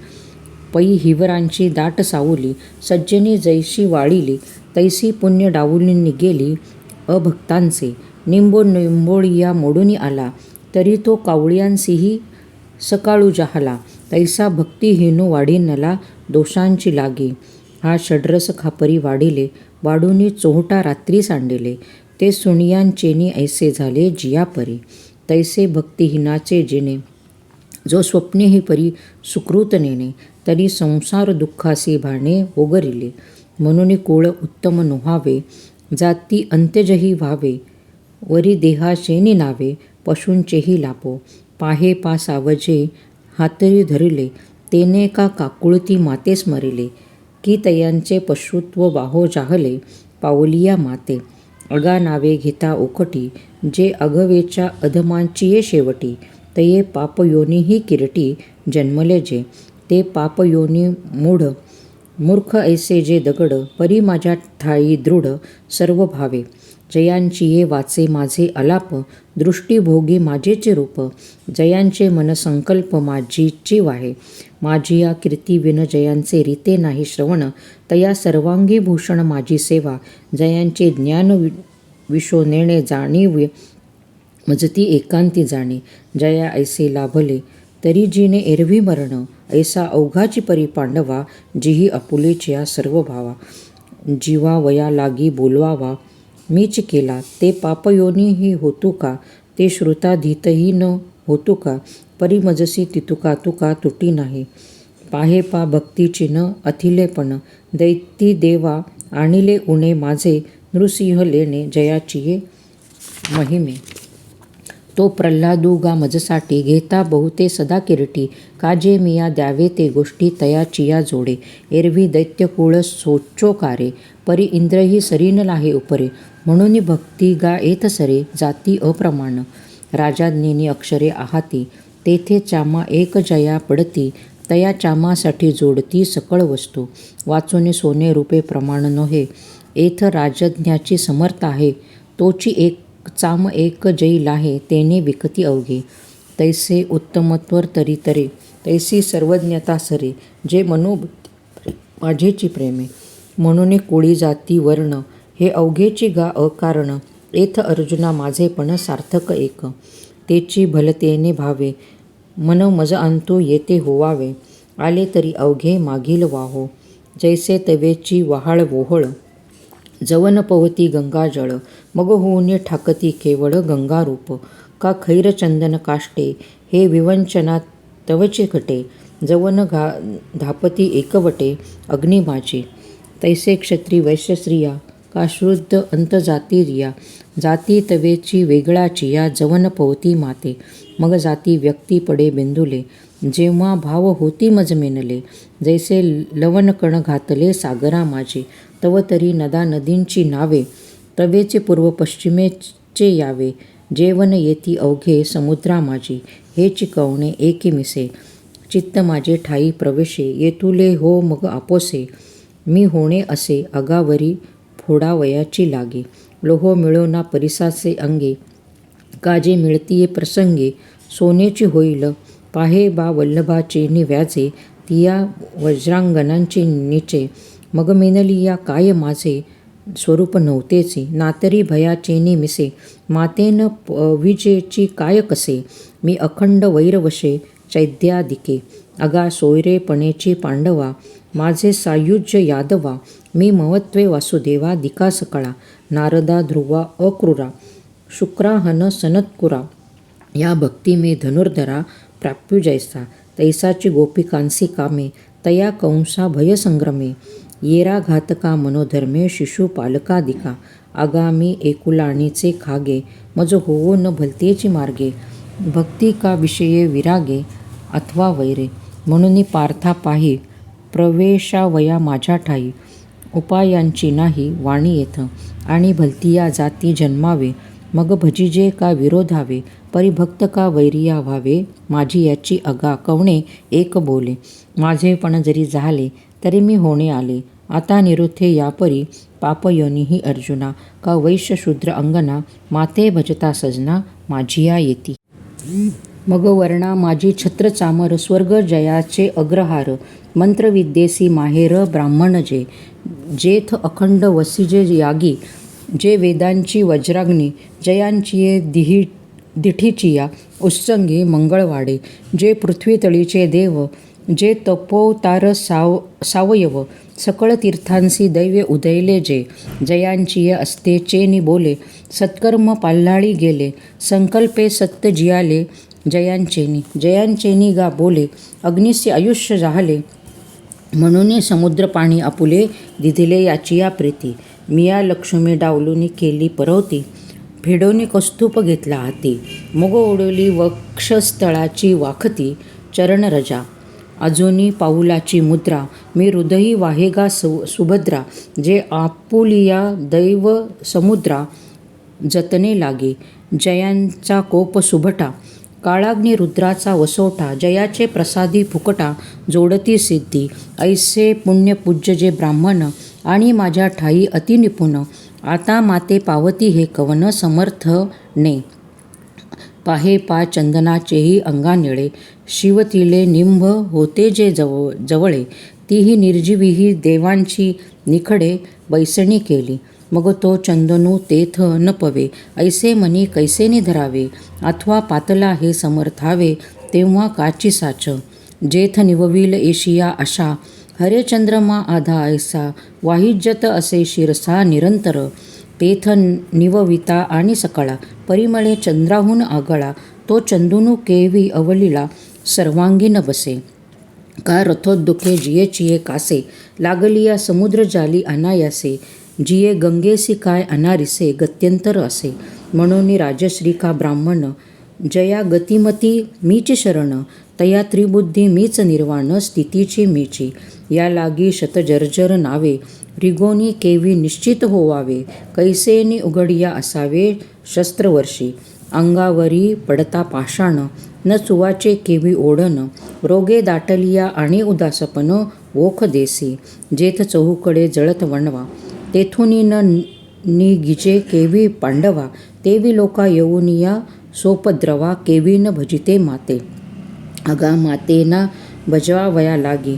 पै हिवरांची दाट सावली, सज्जनी जैशी वाळिली. तैसी पुण्य डावुनी गेली अभक्तांचे. निंबोळिया मोडून आला, तरी तो कावळ्यांसीही सकाळू जाहला. तैसा भक्तिहीनो वाढीनला दोषांची लागी. हा षड्रस खापरी वाढिले, वाढूनी चोहटा रात्री सांडिले. ते सुनियांचेनी ऐसे झाले जियापरी. तैसे भक्तिहीनाचे जिने, जो स्वप्नेही परी सुकृत नेणे. तरी संसार दुःखासी भाणे ओगरिले. म्हणून कुळ उत्तम नोहावे, जाती अंत्यजही व्हावे. वरी देहाशेनी नावे, पशूंचेही लापो. पाहे पा सावजे हातरी धरिले, तेने का काकुळती मातेस मरिले. की तयांचे पशुत्व वाहो जाहले, पावलिया माते. अगा नावे घेता ओखटी, जे अगवेच्या अधमांचिये शेवटी. तये पापयोनीही किरटी जन्मले जे. ते पापयोनी मूर्ख ऐसे जे दगड. परी माझ्या ठाई दृढ सर्व भावे. जयांची ये वाचे माझे अलाप, दृष्टीभोगी माझेचे रूप. जयांचे मन संकल्प माझीची वाहे. माझी या कीर्ती विन जयांचे रीते नाही श्रवण. तया सर्वांगी भूषण माझी सेवा. जयांचे ज्ञान विशो नेणे जाणीव, मजती एकांती जाणे. जया ऐसे लाभले, तरी जिने एरवी मरण. ऐसा अवघाची परी पांडवा, जिही आपुलेच्या सर्व भावा. जीवा वया लागी बोलवावा, मीच केला ते पापयोनीही होतू का. ते श्रुताधीतही न होतू का. परी मजसी तितुका तुका तुटी नाही. पाहे पा भक्तीची न अथिलेपण. दैती देवा आणिले उणे माझे. नृसिंह लेणे जयाचिये महिमे. तो प्रल्हादू गा मजसाठी घेता बहुते सदा किरटी काजे मिया द्यावे ते गोष्टी तया चिया जोडे एरवी दैत्यकुळ सोच्चोकारे परी इंद्रही सरीन लाहे उपरे म्हणून भक्ती गा येत सरे जाती अप्रमाण राजाज्ञेनी अक्षरे आहाती तेथे चामा एक जया पडती तया चामासाठी जोडती सकळ वस्तू वाचून सोने रूपे प्रमाण नोहे एथ राजज्ञाची समर्थ आहे तोची एक चाम एक जई लाहे तेने विकती अवघे तैसे उत्तमत्वर तरी तरे तैसी सर्वज्ञता सरे जे माझेची प्रेमे म्हणून कोळी जाती वर्ण हे अवघेची गा अकारण एथ अर्जुना माझेपण सार्थक एक तेची भलतेने भावे मन मज अंतू येते होवावे आले तरी अवघे मागील वाहो जैसे तवेची वहाळ वोहळ जवन पवती गंगाजळ मग होऊन ठाकती केवळ गंगारूप का खैरचंदन काष्टे हे विवंचना तवचे कटे जवन धापती एकवटे अग्नी माझी तैसे क्षत्री वैश्य स्त्रिया का शुद्ध अंतजाती रिया जाती तवेची वेगळाची या जवन पवती माते मग जाती व्यक्ती पडे बिंदुले जेव्हा भाव होती मज मेनले जैसे लवणकण घातले सागरा माझे तव तरी नदा नदींची नावे तवेचे पूर्व पश्चिमेचे यावे जेवण येती अवघे समुद्रा माझी हे चिकवणे एकी मिसे चित्त माझे ठाई प्रवेशे येतुले हो मग आपोसे मी होणे असे अगावरी फोडावयाची लागे लोह मिळो ना परिसाचे अंगे काजे मिळतीये प्रसंगे सोनेची होईल पाहे बा वल्लभाचे निव्याजे तिया वज्रांगणांची नीचे मग मेनली या काय माझे स्वरूप नव्हतेचे नातरी भयाचेनी मिसे मातेन विजेची काय कसे मी अखंड वैरवशे चैद्यादिके अगा सोयरेपणेची पांडवा माझे सायुज्य यादवा मी ममत्वे वासुदेवा दिका सकळा नारदा ध्रुवा अक्रूरा शुक्राहन सनत्कुरा या भक्ती मे धनुर्धरा प्राप्यू जैसा तैसाची गोपिकांसी कामे तया कंसा भयसंग्रमे येरा घातका मनोधर्मे शिशु पालकादिका आगामी एकुलाणीचे खागे मज होवो न भलतेची मार्गे भक्ती का विषये विरागे अथवा वैरे म्हणून पार्था पाही प्रवेशावया माझ्या ठाई उपायांची नाही वाणी येथ आणि भलतिया जाती जन्मावे मग भजिजे का विरोधावे परिभक्त का वैरिया व्हावे माझी याची अगा कवणे एक बोले माझेपण जरी झाले तरी मी होणे आले आता निरुथे यापरी पापयोनिही अर्जुना का वैश्य शूद्र अंगना माते भजता सजना माझिया येती मग वर्णा माझी छत्र चामर स्वर्ग जयाचे अग्रहार मंत्रविद्येसी माहेर ब्राह्मण जेथ अखंड वसिजे यागी जे वेदांची वज्राग्नी जयांची दिठीचिया उत्संगी मंगळवाडे जे पृथ्वीतळीचे देव जे तपोवतार सावयव सकळ तीर्थांसी दैव्य उदयले जे जयांची अस्तेचेनी बोले सत्कर्म पाल्हाळी गेले संकल्पे सत्य जियाले जयांचेनी गा बोले अग्निस्य आयुष्य जाहले म्हणून समुद्र पाणी आपुले दिदिले याचिया प्रीती मिया लक्ष्मी डावलुनी केली परवती भेडोनी कौस्तुभ घेतला हाती मग ओढवली वक्षस्थळाची वाखती चरणरजा अजूनी पाऊलाची मुद्रा मी हृदयी वाहेगा सुभद्रा जे आपुलिया दैव समुद्रा जतने लागे जयांचा कोप सुभटा काळाग्नी रुद्राचा वसोटा जयाचे प्रसादी फुकटा जोडती सिद्धी ऐसे पुण्यपूज्य जे ब्राह्मण आणि माझ्या ठाई अतिनिपुण आता माते पावती हे कवन समर्थने पाहे पा चंदनाचेही अंगानिळे शिवतिले निंभ होते जे जवळे तीही निर्जीवीही देवांची निखडे बैसणी केली मग तो चंदनू तेथ न पवे ऐसे मनी कैसेने धरावे अथवा पातला हे समर्थावे तेव्हा काची साच जेथ निवविल एशिया आशा हरे चंद्रमा आधा ऐसा वाहिज्यत असे शिरसा निरंतर तेथ निवविता आणि सकळा परिमळे चंद्राहून आगळा तो चंदुनू केवी अवलीला सर्वांगीन बसे का रथोद्दुखे जिये चिये कासे लागलिया समुद्र जाली अनायासे जिये गंगेसी काय अनारिसे गत्यंतर असे म्हणून राजश्री का ब्राह्मण जया गतिमती मीच शरण, तया त्रिबुद्धी मीच निर्वाण, स्थितीची मीची. या लागी शतजर्जर नावे, रिगोनी केवी निश्चित होवावे. कैसेनी उघडिया असावे शस्त्रवर्षी, अंगावरी पडता पाषाण, न चुवाचे केवी ओढण. रोगे दाटलिया आणि उदासपण, ओख देसी. जेथ चहूकडे जळत वणवा, तेथुनी न निगिजे केवी पांडवा. तेवी लोका येऊनिया सोपद्रवा, केवी न भजिते माते. अगा मातेना बजावया लागी,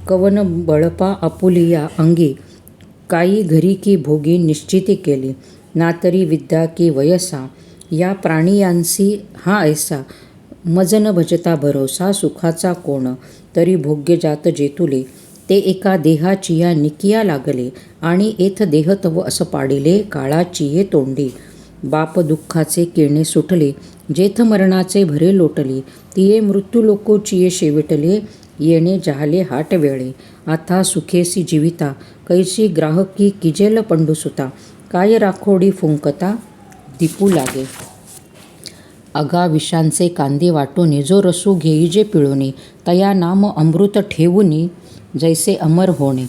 कवन बळपा आपुलिया अंगी. काही घरी की भोगी निश्चिती केली, नातरी विद्या की वयसा. या प्राणियांसी हा ऐसा, मज न भजता भरोसा. सुखाचा कोण तरी भोग्य जात जेतुले, ते एका देहाचिया निकिया लागले. आणि एथ देह तव अस पाडिले, काळाचिये तोंडी. बाप दुःखाचे किरणे सुटले, जेथ मरणाचे भरे लोटले. तिये मृत्यू लोकोचिये शेविटले, येणे जाहले हाट वेळे. आता सुखेसी जीविता, कैसी ग्राहकी किजेल पंडुसुता. काय राखोडी फुंकता दिपू लागे. अगा विषांचे कांदे वाटूनी, जो रसू घेईजे पिळूनी. तया नाम अमृत ठेवूनी, जैसे अमर होणे.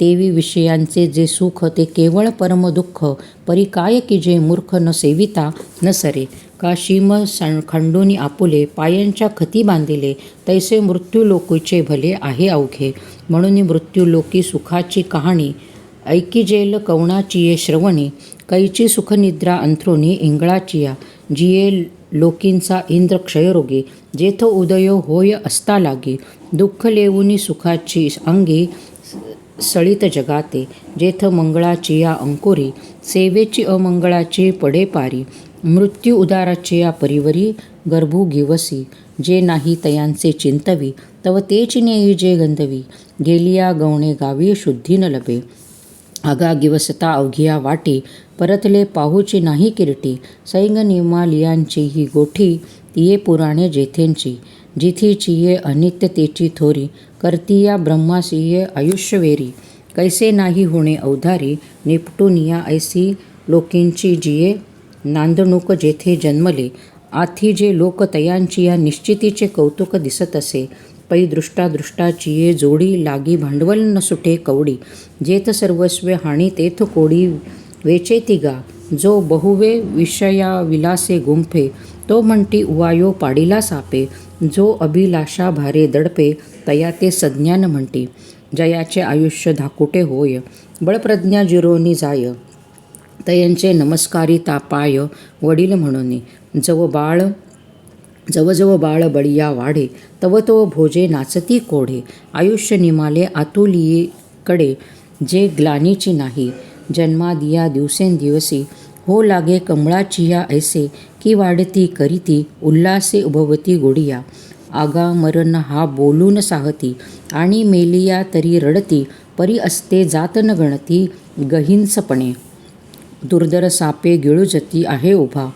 तेवी विषयांचे जे सुख, ते केवळ परम दुःख. परी काय किजे मूर्ख न सेविता न सरे. का शीम खंडूनी आपुले, पायांच्या खती बांधिले. तैसे मृत्यू लोकीचे भले आहे अवघे. म्हणून मृत्यूलोकी सुखाची कहाणी, ऐकिजेल कवणाचिये श्रवणी. कैची सुखनिद्रा अंथरुणी इंगळाचिया, जिये लोकींचा इंद्र क्षयरोगी. जेथ उदय होय असता लागी, दुःख लेऊनी सुखाची अंगी. सळीत जगाते, जेथ मंगळाचिया अंकुरी. सेवेची अमंगळाची पडे पारी, मृत्यू उदाराचिया परिवरी. गर्भू गिवसी, जे नाही तयांचे चिंतवी. तव तेच नेई जे गंधवी, गेलिया गवणे गावी शुद्धी न लभे. अगा गिवसता अवघिया वाटी, परतले पाहूची नाही किरटी. सैंग निमालियांची ही गोठी, तिये पुराणे जेथेंची. जिथीचिये अनित्यतेची थोरी, करतिया ब्रह्मासिये आयुष्यवेरी. कैसे नाही होणे अवधारी, निपटूनिया ऐसी लोकींची जिये. नांदणूक जेथे जन्मले, आथी जे लोक तयांचिया निश्चितीचे कौतुक दिसत असे. पै दृष्टाचिये जोडी, लागी भांडवल न सुटे कवडी. जेथ सर्वस्व हाणी तेथ कोडी, वेचे तिगा. जो बहुवे विषया विलासे गुंफे, तो म्हणती उवायो पाडिला सापे. जो अभिलाषा भारे दडपे, तया ते सज्ञान म्हणती. जयाचे आयुष्य धाकुटे होय, बळप्रज्ञा जिरोनी जाय. तयांचे नमस्कारी तापाय, वडील म्हणूनी. जवजव बाळ बळिया वाढे, तव तो भोजे नाचती कोढे. आयुष्य निमाले आतुलिकडे, जे ग्लानीची नाही. जन्मादिया दिवसेंदिवसी, हो लागे कमळाचिया ऐसे. की वाढती करीती, उल्हासे उभवती गोडिया. आगा मरण हा बोलून साहती, आणि मेलिया तरी रडती. परी असते जात न गणती, गहिंसपणे. दुर्धर सापे गिळूजती आहे उभा,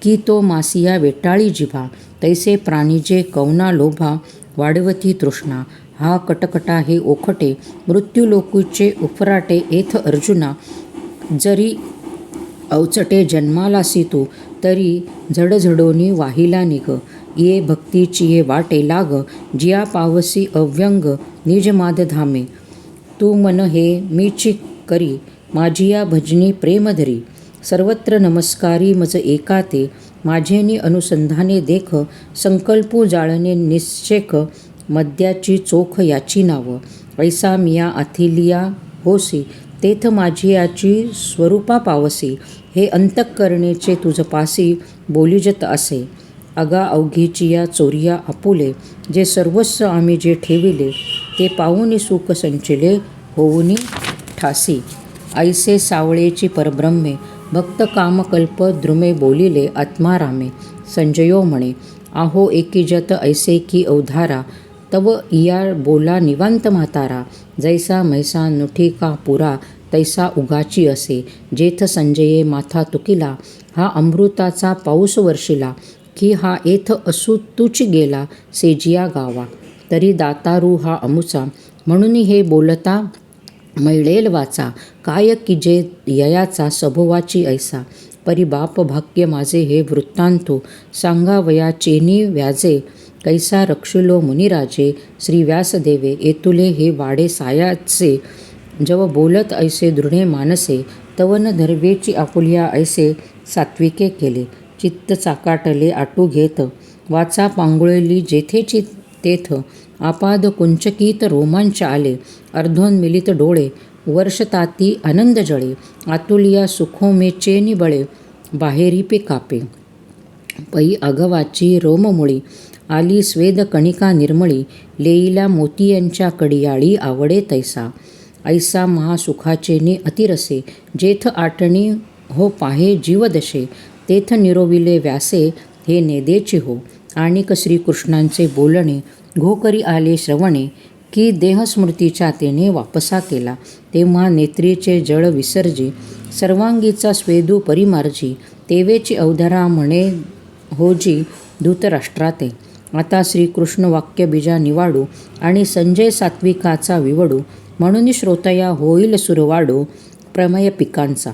की तो मासिया वेटाळी जिभा. तैसे प्राणीजे कवना लोभा, वाढवती तृष्णा. हा कटकटा हे ओखटे, मृत्यू लोकीचे उफराटे. एथ अर्जुना, जरी अवचटे जन्मालासी तू, तरी झडझडोनी वाहिला निघ. ये भक्तीचिये वाटे लाग, जिया पावसी अव्यंग निज माद धामे. तू मन हे मीची करी, माझिया भजनी प्रेम धरी. सर्वत्र नमस्कारी मज एका ते, माझेनी अनुसंधाने देख. संकल्पू जाळणे निश्चेक, मद्याची चोख याची नाव. ऐसा मिया आथिलिया होसी, तेथ माझियाची स्वरूपा पावसी. हे अंतःकरणेचे तुझ पासी, बोलिजत असे. अगा अवघीचिया चोरिया आपुले, जे सर्वस्व आम्ही जे ठेविले. ते पाहुनी सुख संचिले, होऊनी ठासी. ऐसे सावळेची परब्रह्मे, भक्त कामकल्प द्रुमे बोलिले आत्मारामे. संजयो म्हणे, आहो एकीजत ऐसे की अवधारा. तव इया बोला निवांत म्हातारा. जैसा म्हैसा नुठी का पुरा, तैसा उगाची असे. जेथ संजये माथा तुकिला, हा अमृताचा पाऊस वर्षिला. की हा एथ असू तूच गेला सेजिया गावा. तरी दातारू हा अमुचा, म्हणून हे बोलता मैळेल वाचा. काय किजे ययाचा सभोवाची ऐसा. परिबाप भाग्य माझे हे वृत्तांतो सांगावया चेनी व्याजे कैसा रक्षुलो मुनिराजे श्री व्यासदेवे येतुले हे वाडे सायाचे जव बोलत ऐसे दृढे मानसे तवन धर्वेची आपुलिया ऐसे सात्विके केले चित्त चाकाटले आटू घेत वाचा पांगुळली जेथेची तेथ आपाद कुंचकीत रोमांच आले अर्धोन्मिलित डोळे वर्षताती आनंद जळे आतुलिया सुखोमे चेनी बळे बाहेरी पे कापे पै अगवाची रोममुळी आली स्वेद कणिका निर्मळी लेईला मोतियांच्या कडियाळी आवडे तैसा ऐसा महासुखाचेने अतिरसे जेथ आटणी हो पाहे जीवदशे तेथ निरोविले व्यासे हे नेदेची हो आणिक श्रीकृष्णांचे बोलणे घोकरी आले श्रवणे की देहस्मृतीच्या तेने वापसा केला तेव्हा नेत्रीचे जळ विसर्जी सर्वांगीचा स्वेदू परिमार्जी तेवेची अवधरा म्हणे होजी धृतराष्ट्राते आता श्रीकृष्ण वाक्य बीजा निवाडू आणि संजय सात्विकाचा विवडू म्हणून श्रोतया होईल सुरवाडू प्रमय पिकांचा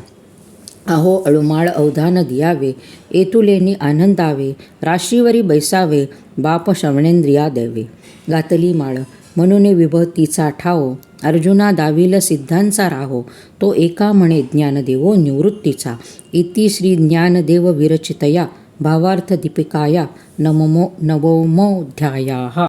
अहो अळुमाळ अवधान दियावे एतुलेनी आनंदावे राशीवरी बैसावे बाप श्रवणेंद्रिया द्यावे गातली माळ म्हणून विभूतीचा ठावो अर्जुना दाविल सिद्धांचा राहो तो एका म्हणे ज्ञानदेवो निवृत्तीचा इति श्री ज्ञानदेव विरचितया भावार्थ दीपिकाया नवमोऽध्यायः।